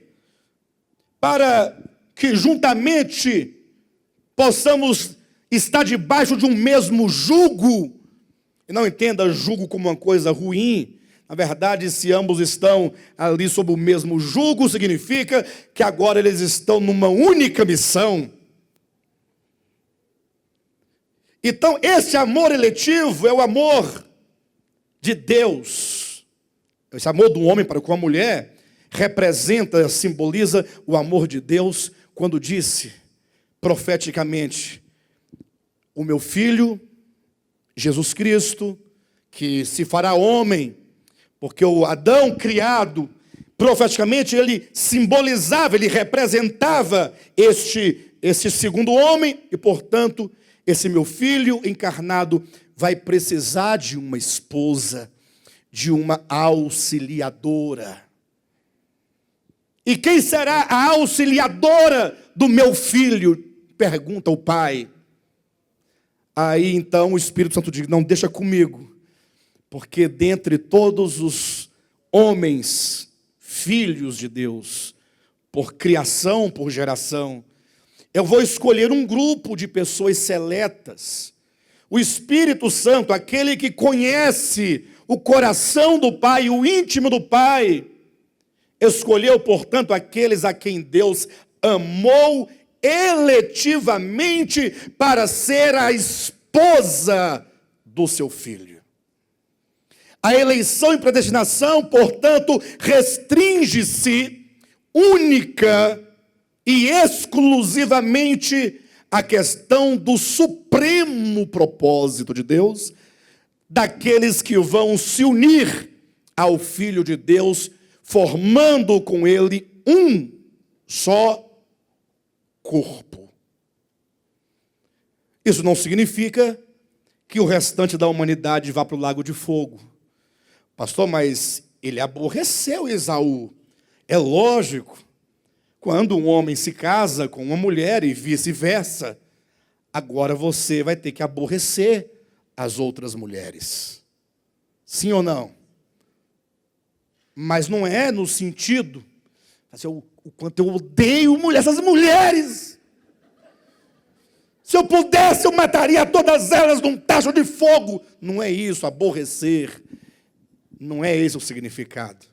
Speaker 1: para que juntamente possamos estar debaixo de um mesmo jugo. E não entenda jugo como uma coisa ruim. Na verdade, se ambos estão ali sob o mesmo jugo, significa que agora eles estão numa única missão. Então, esse amor eletivo é o amor de Deus. Esse amor do homem para com a mulher representa, simboliza o amor de Deus, quando disse profeticamente: o meu filho, Jesus Cristo, que se fará homem, porque o Adão criado, profeticamente, ele simbolizava, ele representava este segundo homem, e, portanto, esse meu filho encarnado vai precisar de uma esposa, de uma auxiliadora. E quem será a auxiliadora do meu filho? Pergunta o pai. Aí então o Espírito Santo diz: não, deixa comigo, porque dentre todos os homens, filhos de Deus, por criação, por geração, eu vou escolher um grupo de pessoas seletas. O Espírito Santo, aquele que conhece o coração do Pai, o íntimo do Pai, escolheu, portanto, aqueles a quem Deus amou eletivamente para ser a esposa do seu filho. A eleição e predestinação, portanto, restringe-se única e exclusivamente à questão do supremo propósito de Deus, daqueles que vão se unir ao Filho de Deus, formando com ele um só corpo. Isso não significa que o restante da humanidade vá para o lago de fogo. Pastor, mas ele aborreceu Esaú. É lógico, quando um homem se casa com uma mulher e vice-versa, agora você vai ter que aborrecer as outras mulheres. Sim ou não? Mas não é no sentido, assim, o quanto eu odeio essas mulheres. Se eu pudesse, eu mataria todas elas num tacho de fogo. Não é isso, aborrecer. Não é esse o significado.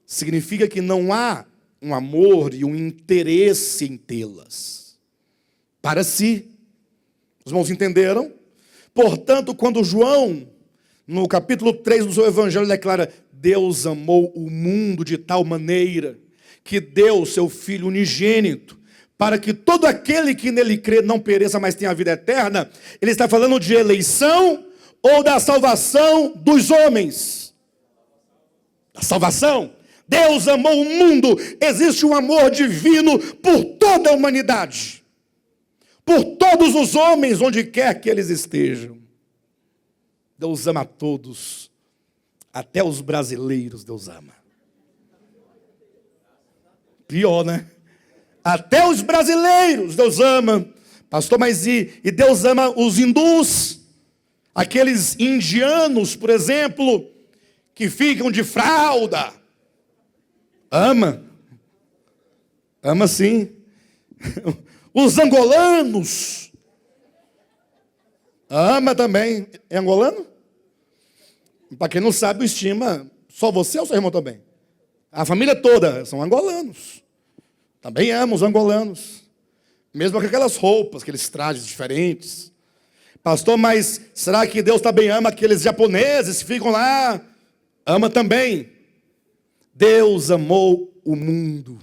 Speaker 1: Significa que não há um amor e um interesse em tê-las para si. Os irmãos entenderam? Portanto, quando João, no capítulo 3 do seu evangelho, declara: Deus amou o mundo de tal maneira que deu o seu Filho unigênito, para que todo aquele que nele crê não pereça, mas tenha a vida eterna. Ele está falando de eleição ou da salvação dos homens? Da salvação. Deus amou o mundo. Existe um amor divino por toda a humanidade, por todos os homens, onde quer que eles estejam. Deus ama a todos, até os brasileiros Deus ama. Pior, né? Até os brasileiros Deus ama. Pastor, mas e Deus ama os hindus? Aqueles indianos, por exemplo, que ficam de fralda. Ama. Ama sim. Os angolanos. Ama também. É angolano? Para quem não sabe, o estima só você ou seu irmão também? A família toda são angolanos. Também ama os angolanos. Mesmo com aquelas roupas, aqueles trajes diferentes. Pastor, mas será que Deus também ama aqueles japoneses que ficam lá? Ama também. Deus amou o mundo.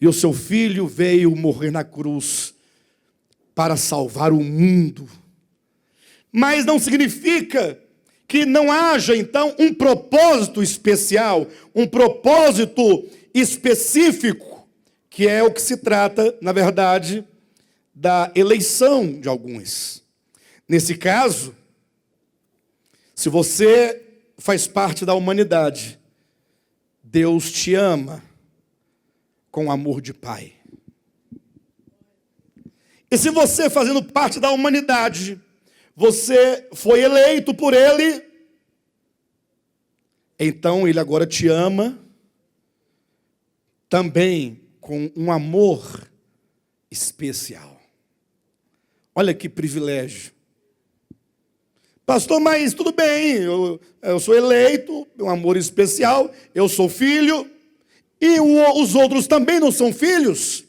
Speaker 1: E o seu Filho veio morrer na cruz para salvar o mundo. Mas não significa que não haja, então, um propósito especial, um propósito específico, que é o que se trata, na verdade, da eleição de alguns. Nesse caso, se você faz parte da humanidade, Deus te ama com amor de Pai. E se você, fazendo parte da humanidade, você foi eleito por Ele, então Ele agora te ama também com um amor especial. Olha que privilégio. Pastor, mas tudo bem, eu sou eleito, um amor especial, eu sou filho, e os outros também não são filhos.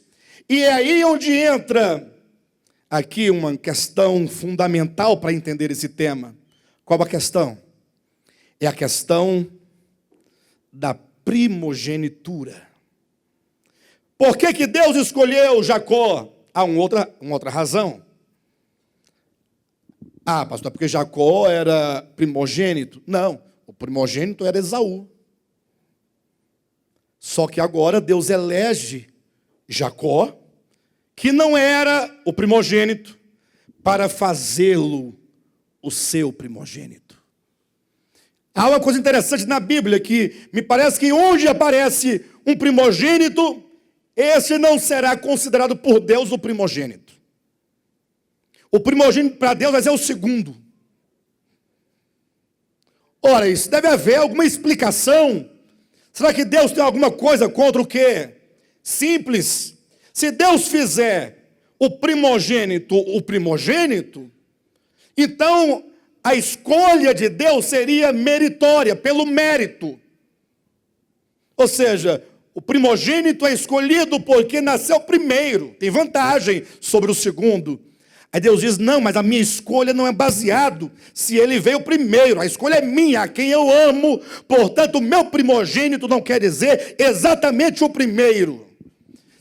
Speaker 1: E é aí onde entra aqui uma questão fundamental para entender esse tema. Qual a questão? É a questão da primogenitura. Por que Deus escolheu Jacó? Há uma outra razão. Ah, pastor, porque Jacó era primogênito? Não, o primogênito era Esaú. Só que agora Deus elege Jacó, que não era o primogênito, para fazê-lo o seu primogênito. Há uma coisa interessante na Bíblia, que me parece que onde aparece um primogênito, esse não será considerado por Deus o primogênito. O primogênito para Deus vai ser o segundo. Ora, isso deve haver alguma explicação. Será que Deus tem alguma coisa contra o quê? Simples. Se Deus fizer o primogênito, então a escolha de Deus seria meritória, pelo mérito. Ou seja, o primogênito é escolhido porque nasceu primeiro, tem vantagem sobre o segundo. Aí Deus diz, não, mas a minha escolha não é baseado se ele veio primeiro, a escolha é minha, a quem eu amo, portanto o meu primogênito não quer dizer exatamente o primeiro.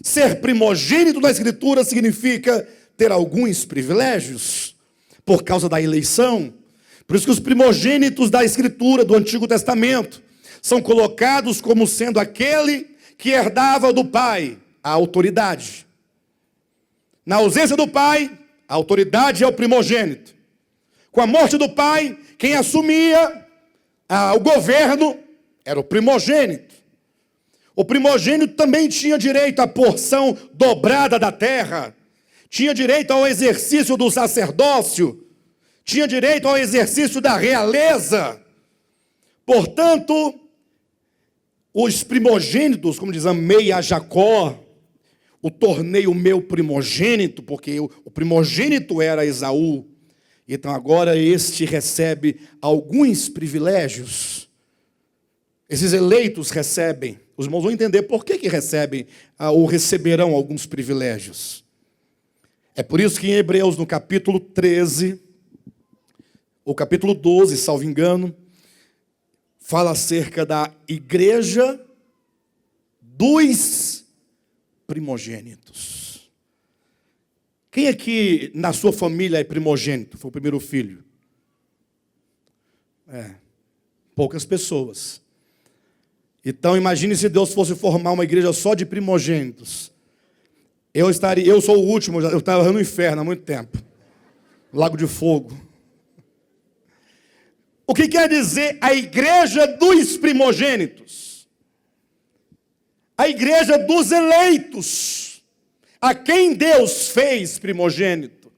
Speaker 1: Ser primogênito na Escritura significa ter alguns privilégios, por causa da eleição. Por isso que os primogênitos da Escritura, do Antigo Testamento, são colocados como sendo aquele que herdava do pai a autoridade. Na ausência do pai, a autoridade é o primogênito. Com a morte do pai, quem assumia o governo era o primogênito. O primogênito também tinha direito à porção dobrada da terra, tinha direito ao exercício do sacerdócio, tinha direito ao exercício da realeza. Portanto, os primogênitos, como diz, amei a Jacó, o tornei o meu primogênito, porque o primogênito era Esaú. Então agora este recebe alguns privilégios. Esses eleitos recebem. Os irmãos vão entender por que recebem ou receberão alguns privilégios. É por isso que em Hebreus, no capítulo 13, ou capítulo 12, salvo engano, fala acerca da igreja dos primogênitos. Quem aqui na sua família é primogênito? Foi o primeiro filho? Poucas pessoas. Então imagine se Deus fosse formar uma igreja só de primogênitos. Eu sou o último, eu estava no inferno há muito tempo. Lago de fogo. O que quer dizer a igreja dos primogênitos? A igreja dos eleitos, a quem Deus fez primogênito,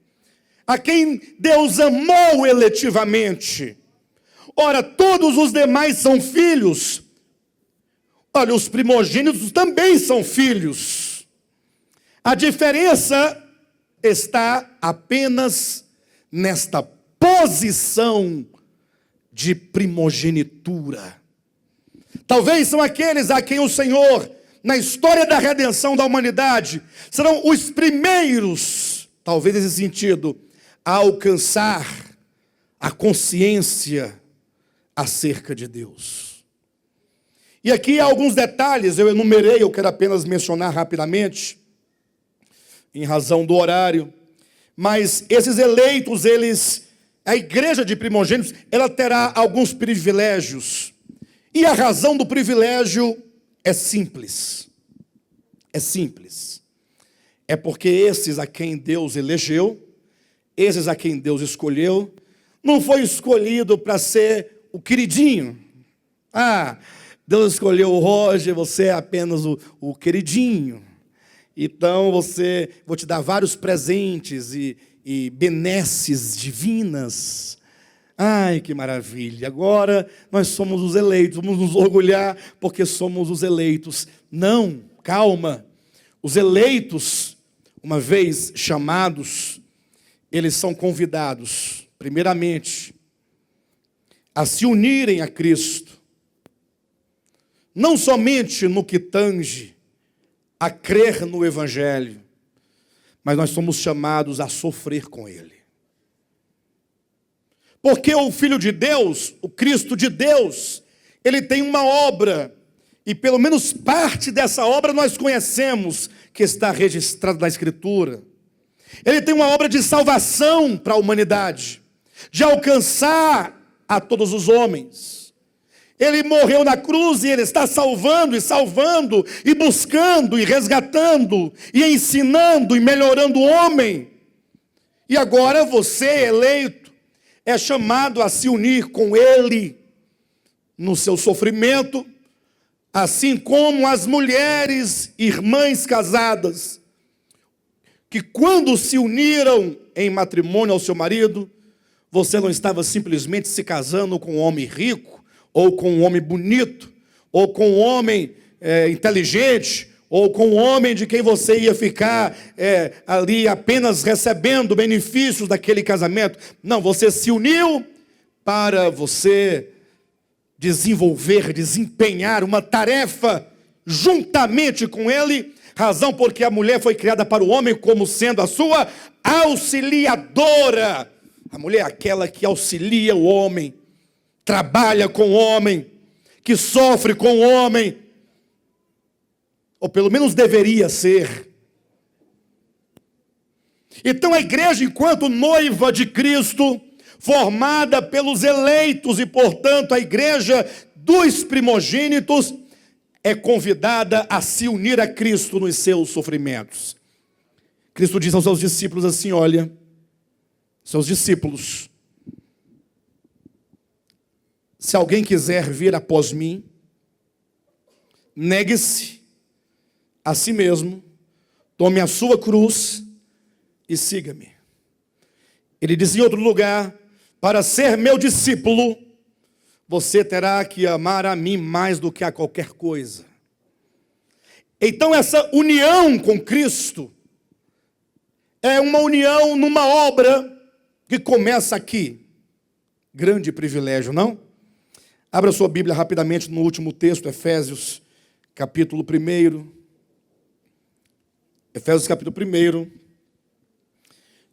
Speaker 1: a quem Deus amou eletivamente. Ora, todos os demais são filhos. Olha, os primogênitos também são filhos. A diferença está apenas nesta posição de primogenitura. Talvez são aqueles a quem o Senhor, na história da redenção da humanidade, serão os primeiros, talvez nesse sentido, a alcançar a consciência acerca de Deus. E aqui há alguns detalhes, eu enumerei, eu quero apenas mencionar rapidamente, em razão do horário. Mas esses eleitos, a igreja de primogênitos, ela terá alguns privilégios. E a razão do privilégio é simples. É simples. É porque esses a quem Deus elegeu, esses a quem Deus escolheu, não foi escolhido para ser o queridinho. Deus escolheu o Roger, você é apenas o queridinho. Então vou te dar vários presentes e benesses divinas. Ai, que maravilha. Agora nós somos os eleitos, vamos nos orgulhar porque somos os eleitos. Não, calma. Os eleitos, uma vez chamados, eles são convidados, primeiramente, a se unirem a Cristo. Não somente no que tange a crer no Evangelho, mas nós somos chamados a sofrer com Ele. Porque o Filho de Deus, o Cristo de Deus, Ele tem uma obra, e pelo menos parte dessa obra nós conhecemos, que está registrada na Escritura. Ele tem uma obra de salvação para a humanidade, de alcançar a todos os homens. Ele morreu na cruz e Ele está salvando, e buscando, e resgatando, e ensinando, e melhorando o homem. E agora você, eleito, é chamado a se unir com Ele no seu sofrimento, assim como as mulheres, irmãs casadas, que quando se uniram em matrimônio ao seu marido, você não estava simplesmente se casando com um homem rico, ou com um homem bonito, ou com um homem inteligente, ou com um homem de quem você ia ficar ali apenas recebendo benefícios daquele casamento. Não, você se uniu para você desempenhar uma tarefa juntamente com ele, razão porque a mulher foi criada para o homem como sendo a sua auxiliadora. A mulher é aquela que auxilia o homem, trabalha com o homem, que sofre com o homem, ou pelo menos deveria ser. Então a igreja, enquanto noiva de Cristo, formada pelos eleitos e, portanto, a igreja dos primogênitos, é convidada a se unir a Cristo nos seus sofrimentos. Cristo diz aos seus discípulos assim, olha, seus discípulos, se alguém quiser vir após mim, negue-se a si mesmo, tome a sua cruz e siga-me. Ele diz em outro lugar, para ser meu discípulo, você terá que amar a mim mais do que a qualquer coisa. Então essa união com Cristo é uma união numa obra que começa aqui. Grande privilégio, não? Abra sua Bíblia rapidamente no último texto, Efésios, capítulo 1. Efésios, capítulo 1.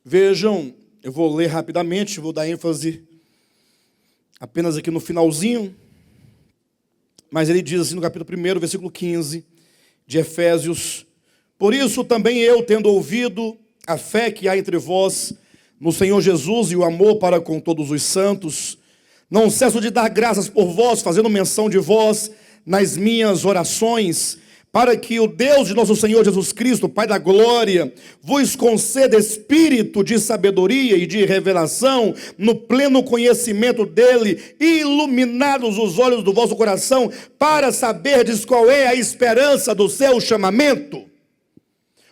Speaker 1: Vejam, eu vou ler rapidamente, vou dar ênfase apenas aqui no finalzinho. Mas ele diz assim no capítulo 1, versículo 15, de Efésios: por isso também eu, tendo ouvido a fé que há entre vós no Senhor Jesus e o amor para com todos os santos, não cesso de dar graças por vós, fazendo menção de vós nas minhas orações, para que o Deus de nosso Senhor Jesus Cristo, Pai da glória, vos conceda espírito de sabedoria e de revelação, no pleno conhecimento dele, e iluminados os olhos do vosso coração, para saberdes qual é a esperança do seu chamamento.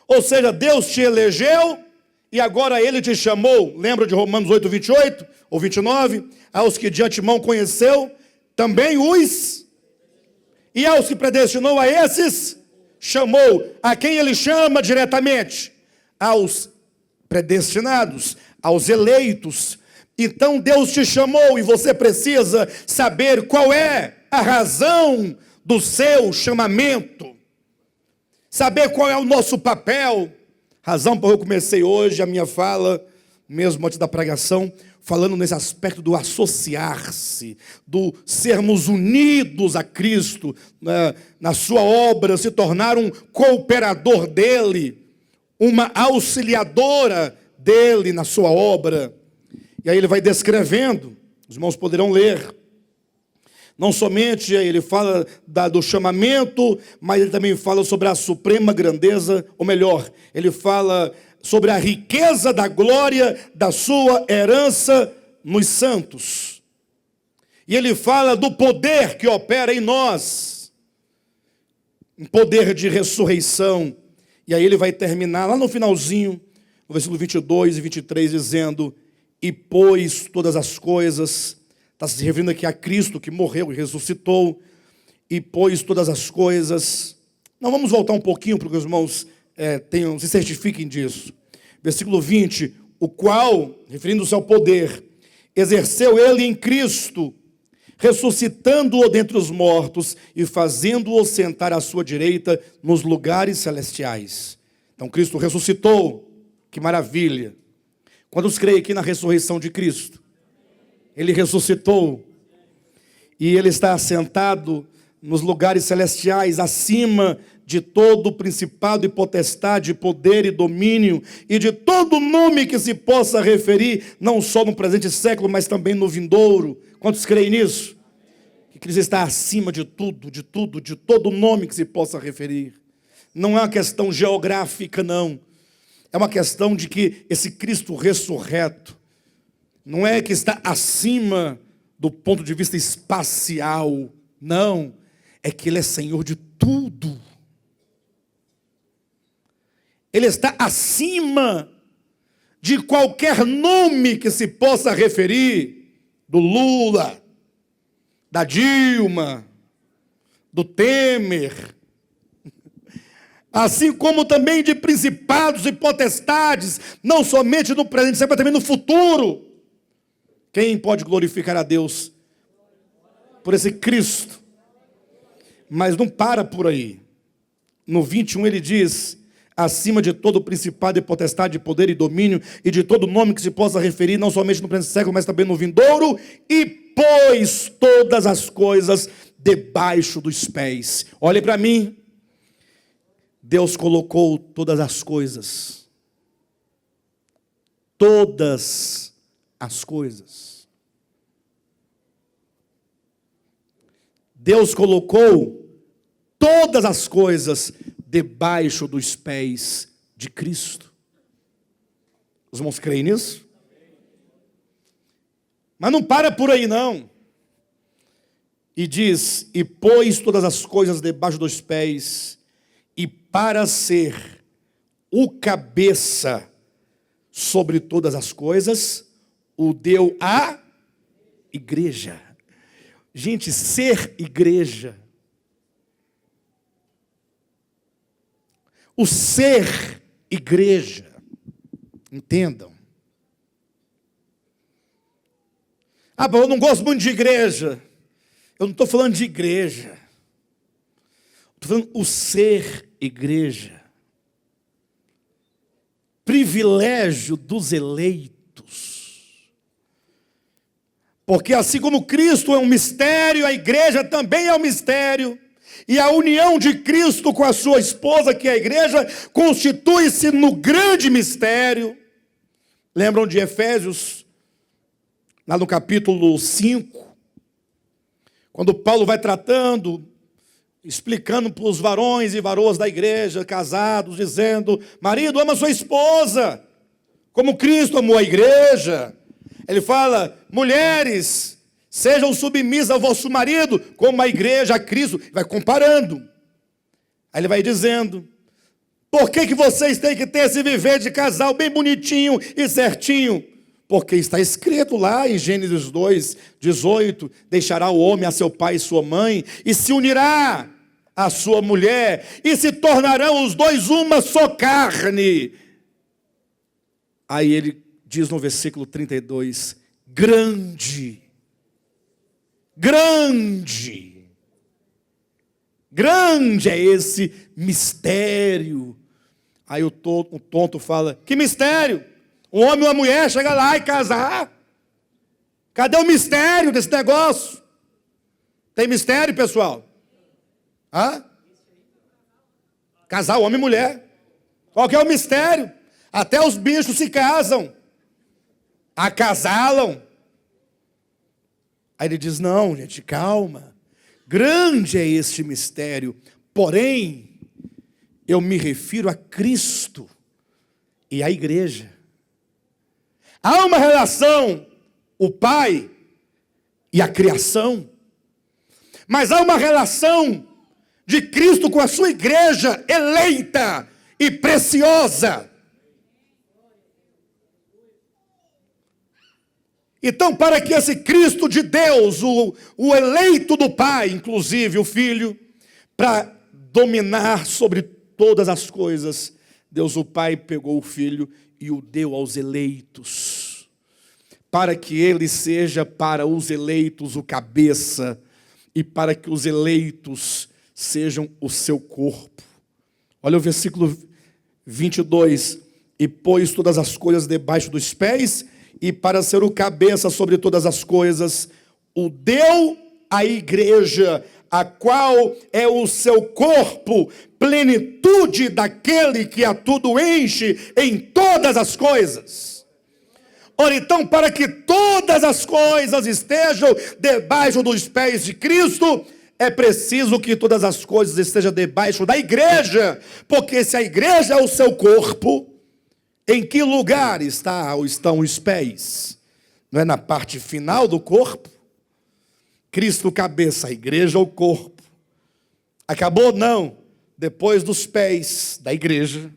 Speaker 1: Ou seja, Deus te elegeu, e agora Ele te chamou. Lembra de Romanos 8, 28 ou 29? Aos que de antemão conheceu, também os... E aos que predestinou, a esses chamou. A quem Ele chama diretamente? Aos predestinados, aos eleitos. Então Deus te chamou e você precisa saber qual é a razão do seu chamamento. Saber qual é o nosso papel. Razão para eu comecei hoje a minha fala mesmo antes da pregação, falando nesse aspecto do associar-se, do sermos unidos a Cristo, na sua obra, se tornar um cooperador dele, uma auxiliadora dele na sua obra. E aí ele vai descrevendo, os irmãos poderão ler. Não somente ele fala do chamamento, mas ele também fala sobre a suprema grandeza, ou melhor, ele fala sobre a riqueza da glória da sua herança nos santos. E ele fala do poder que opera em nós, um poder de ressurreição. E aí ele vai terminar lá no finalzinho, no versículo 22 e 23, dizendo: e pôs todas as coisas, está se referindo aqui a Cristo que morreu e ressuscitou, e pôs todas as coisas. Não, vamos voltar um pouquinho para que os irmãos se certifiquem disso. Versículo 20, o qual, referindo-se ao poder, exerceu ele em Cristo, ressuscitando-o dentre os mortos e fazendo-o sentar à sua direita nos lugares celestiais. Então Cristo ressuscitou, que maravilha. Quantos creem aqui na ressurreição de Cristo? Ele ressuscitou e ele está assentado nos lugares celestiais, acima de todo principado e potestade, poder e domínio, e de todo nome que se possa referir, não só no presente século, mas também no vindouro. Quantos creem nisso? Que Cristo está acima de tudo, de todo nome que se possa referir. Não é uma questão geográfica, não. É uma questão de que esse Cristo ressurreto, não é que está acima do ponto de vista espacial, não. É que Ele é Senhor de tudo. Ele está acima de qualquer nome que se possa referir, do Lula, da Dilma, do Temer, assim como também de principados e potestades, não somente no presente, mas também no futuro. Quem pode glorificar a Deus por esse Cristo? Mas não para por aí. No 21 ele diz: acima de todo principado e potestade, poder e domínio, e de todo nome que se possa referir, não somente no presente século, mas também no vindouro, e pôs todas as coisas debaixo dos pés. Olhe para mim. Deus colocou todas as coisas. Todas as coisas. Deus colocou todas as coisas debaixo dos pés de Cristo. Os irmãos creem nisso? Mas não para por aí não. E diz: e pôs todas as coisas debaixo dos pés, e para ser o cabeça sobre todas as coisas, o deu à igreja. Gente, ser igreja, o ser igreja, entendam. Ah, eu não gosto muito de igreja. Eu não estou falando de igreja. Estou falando o ser igreja. Privilégio dos eleitos. Porque assim como Cristo é um mistério, a igreja também é um mistério. E a união de Cristo com a sua esposa, que é a igreja, constitui-se no grande mistério. Lembram de Efésios, lá no capítulo 5, quando Paulo vai tratando, explicando para os varões e varoas da igreja, casados, dizendo: marido, ama sua esposa, como Cristo amou a igreja. Ele fala: mulheres, sejam submissas ao vosso marido, como a igreja a Cristo. Vai comparando. Aí ele vai dizendo: por que vocês têm que ter esse viver de casal bem bonitinho e certinho? Porque está escrito lá em Gênesis 2:18, deixará o homem a seu pai e sua mãe, e se unirá à sua mulher, e se tornarão os dois uma só carne. Aí ele diz no versículo 32, grande é esse mistério. Aí o tonto fala: que mistério? Um homem e uma mulher chega lá e casar. Cadê o mistério desse negócio? Tem mistério, pessoal? Hã? Casar homem e mulher. Qual que é o mistério? Até os bichos se casam. Acasalam. Aí ele diz, não, gente, calma. Grande é este mistério. Porém, eu me refiro a Cristo e à igreja. Há uma relação, o Pai e a criação. Mas há uma relação de Cristo com a sua igreja eleita e preciosa. Então, para que esse Cristo de Deus, o eleito do Pai, inclusive o Filho, para dominar sobre todas as coisas, Deus o Pai pegou o Filho e o deu aos eleitos, para que ele seja para os eleitos o cabeça, e para que os eleitos sejam o seu corpo. Olha o versículo 22. E pôs todas as coisas debaixo dos pés, e para ser o cabeça sobre todas as coisas, o deu à igreja, a qual é o seu corpo, plenitude daquele que a tudo enche em todas as coisas. Ora, então, para que todas as coisas estejam debaixo dos pés de Cristo, é preciso que todas as coisas estejam debaixo da igreja, porque se a igreja é o seu corpo, em que lugar estão os pés? Não é na parte final do corpo? Cristo cabeça, a igreja o corpo. Acabou? Não. Depois dos pés da igreja,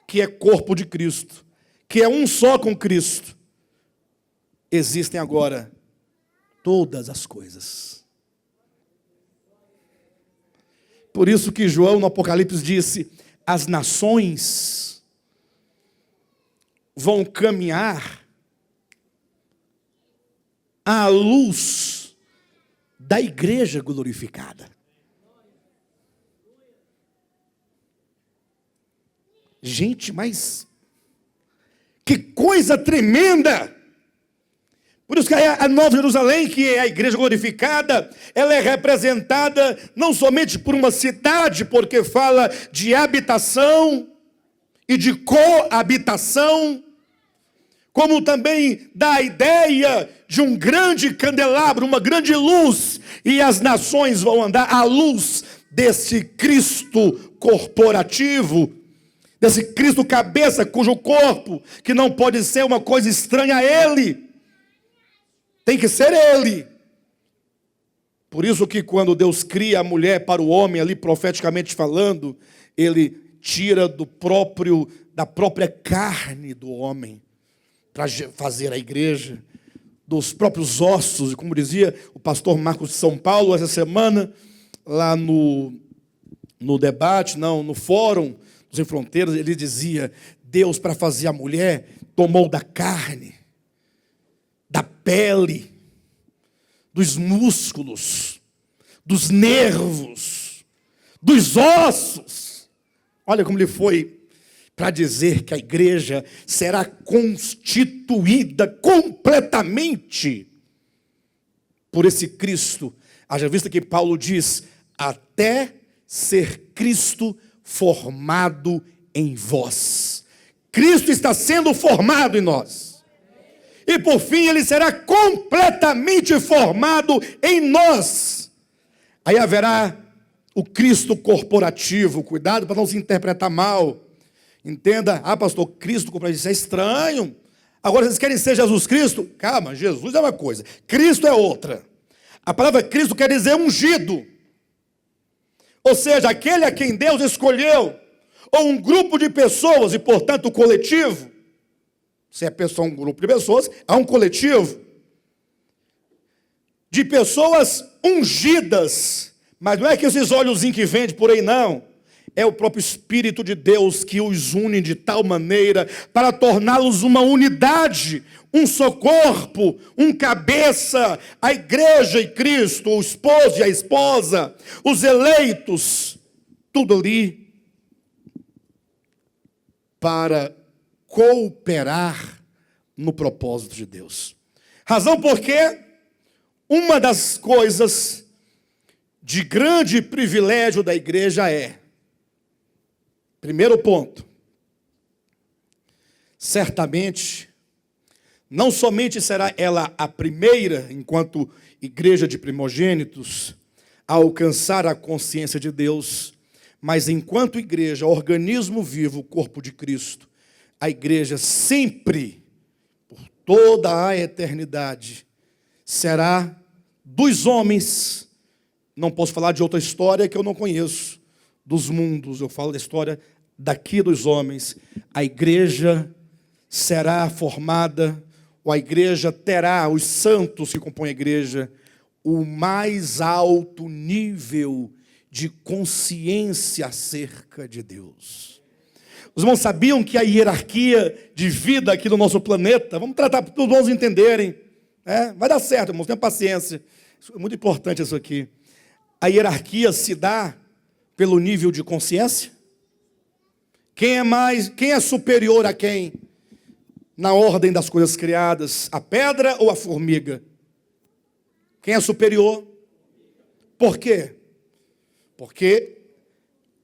Speaker 1: que é corpo de Cristo, que é um só com Cristo, existem agora todas as coisas. Por isso que João no Apocalipse disse, as nações vão caminhar à luz da igreja glorificada. Gente, mas que coisa tremenda! Por isso que a Nova Jerusalém, que é a igreja glorificada, ela é representada não somente por uma cidade, porque fala de habitação e de coabitação, como também dá a ideia de um grande candelabro, uma grande luz, e as nações vão andar à luz desse Cristo corporativo, desse Cristo cabeça, cujo corpo, que não pode ser uma coisa estranha a Ele, tem que ser Ele. Por isso que quando Deus cria a mulher para o homem, ali profeticamente falando, Ele tira da própria carne do homem, para fazer a igreja, dos próprios ossos, e como dizia o pastor Marcos de São Paulo essa semana, lá no debate, no fórum dos Sem Fronteiras, ele dizia, Deus para fazer a mulher, tomou da carne, da pele, dos músculos, dos nervos, dos ossos. Olha como ele foi para dizer que a igreja será constituída completamente por esse Cristo. Haja vista que Paulo diz, até ser Cristo formado em vós. Cristo está sendo formado em nós. E por fim ele será completamente formado em nós. Aí haverá o Cristo corporativo. Cuidado para não se interpretar mal. Entenda, pastor, Cristo corporativo, isso é estranho. Agora vocês querem ser Jesus Cristo? Calma, Jesus é uma coisa, Cristo é outra. A palavra Cristo quer dizer ungido. Ou seja, aquele a quem Deus escolheu, ou um grupo de pessoas, e portanto coletivo. Se é pessoa, um grupo de pessoas, há um coletivo de pessoas ungidas. Mas não é que esses olhozinhos que vende por aí, não. É o próprio Espírito de Deus que os une de tal maneira para torná-los uma unidade, um só corpo, um cabeça, a igreja e Cristo, o esposo e a esposa, os eleitos, tudo ali para cooperar no propósito de Deus. Razão porque uma das coisas de grande privilégio da igreja é, primeiro ponto, certamente, não somente será ela a primeira, enquanto igreja de primogênitos, a alcançar a consciência de Deus, mas enquanto igreja, organismo vivo, o corpo de Cristo, a igreja sempre, por toda a eternidade, será dos homens. Não posso falar de outra história que eu não conheço, dos mundos, eu falo da história daqui dos homens. A igreja será formada, ou a igreja terá, os santos que compõem a igreja, o mais alto nível de consciência acerca de Deus. Os irmãos sabiam que a hierarquia de vida aqui no nosso planeta, vamos tratar para os irmãos entenderem, vai dar certo, irmãos, tenham paciência, é muito importante isso aqui. A hierarquia se dá pelo nível de consciência? Quem é superior a quem? Na ordem das coisas criadas, a pedra ou a formiga? Quem é superior? Por quê? Porque,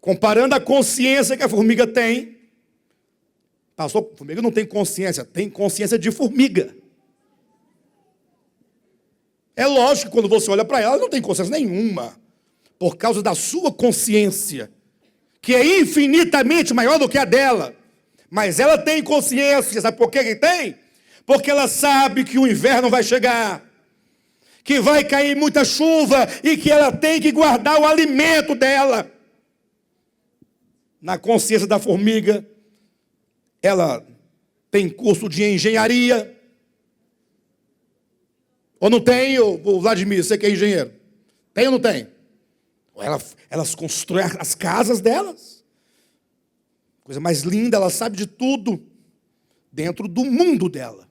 Speaker 1: comparando a consciência que a formiga tem, pastor, a formiga não tem consciência de formiga. É lógico que quando você olha para ela, ela não tem consciência nenhuma, por causa da sua consciência, que é infinitamente maior do que a dela. Mas ela tem consciência, sabe por que tem? Porque ela sabe que o inverno vai chegar, que vai cair muita chuva e que ela tem que guardar o alimento dela. Na consciência da formiga, ela tem curso de engenharia. Ou não tem, o Vladimir, você que é engenheiro? Tem ou não tem? Elas constroem as casas delas. Coisa mais linda, ela sabe de tudo dentro do mundo dela.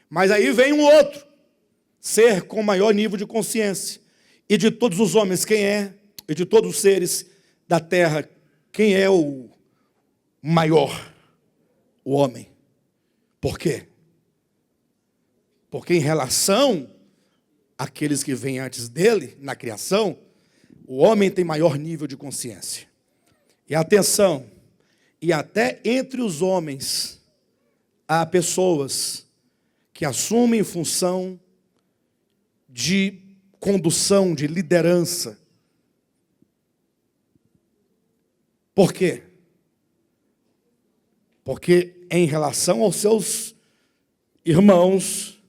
Speaker 1: Mas aí vem um outro ser com maior nível de consciência. E de todos os homens, quem é? E de todos os seres da terra, quem é o maior? O homem. Por quê? Porque em relação àqueles que vêm antes dele, na criação, o homem tem maior nível de consciência. E atenção, e até entre os homens, há pessoas que assumem função de condução, de liderança. Por quê? Porque em relação aos seus irmãos,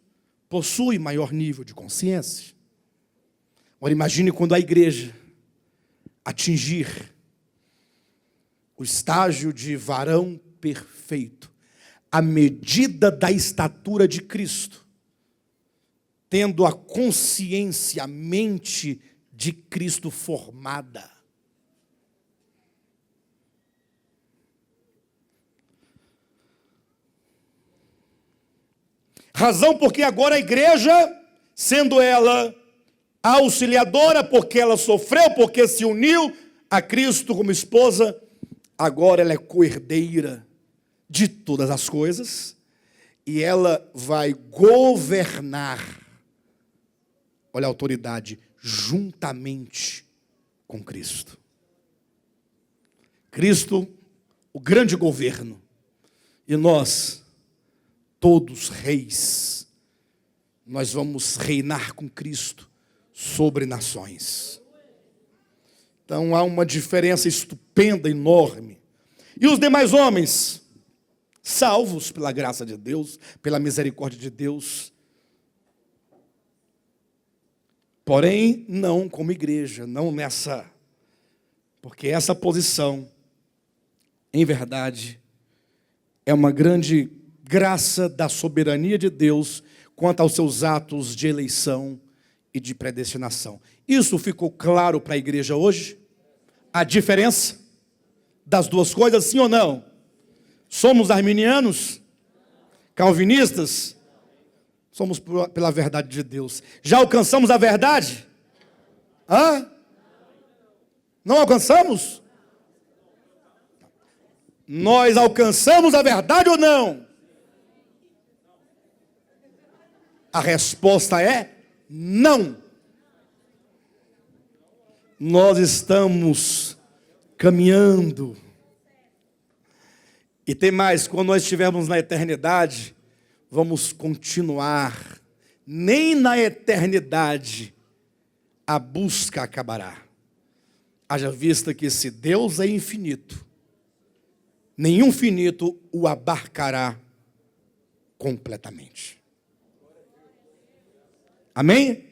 Speaker 1: possui maior nível de consciência. Agora imagine quando a igreja atingir o estágio de varão perfeito, a medida da estatura de Cristo, tendo a consciência, a mente de Cristo formada. Razão porque agora a igreja, sendo ela auxiliadora, porque ela sofreu, porque se uniu a Cristo como esposa, agora ela é coerdeira de todas as coisas e ela vai governar, olha a autoridade, juntamente com Cristo. Cristo, o grande governo, e nós, todos reis, nós vamos reinar com Cristo sobre nações. Então há uma diferença estupenda, enorme. E os demais homens, salvos pela graça de Deus, pela misericórdia de Deus, porém não como igreja, não nessa, porque essa posição, em verdade, é uma grande graça da soberania de Deus quanto aos seus atos de eleição e de predestinação. Isso ficou claro para a igreja hoje? A diferença das duas coisas, sim ou não? Somos arminianos? Calvinistas? Somos pela verdade de Deus. Já alcançamos a verdade? Não alcançamos? Nós alcançamos a verdade ou não? A resposta é não. Nós estamos caminhando. E tem mais, quando nós estivermos na eternidade, vamos continuar. Nem na eternidade a busca acabará. Haja vista que se Deus é infinito, nenhum finito o abarcará completamente. Amém?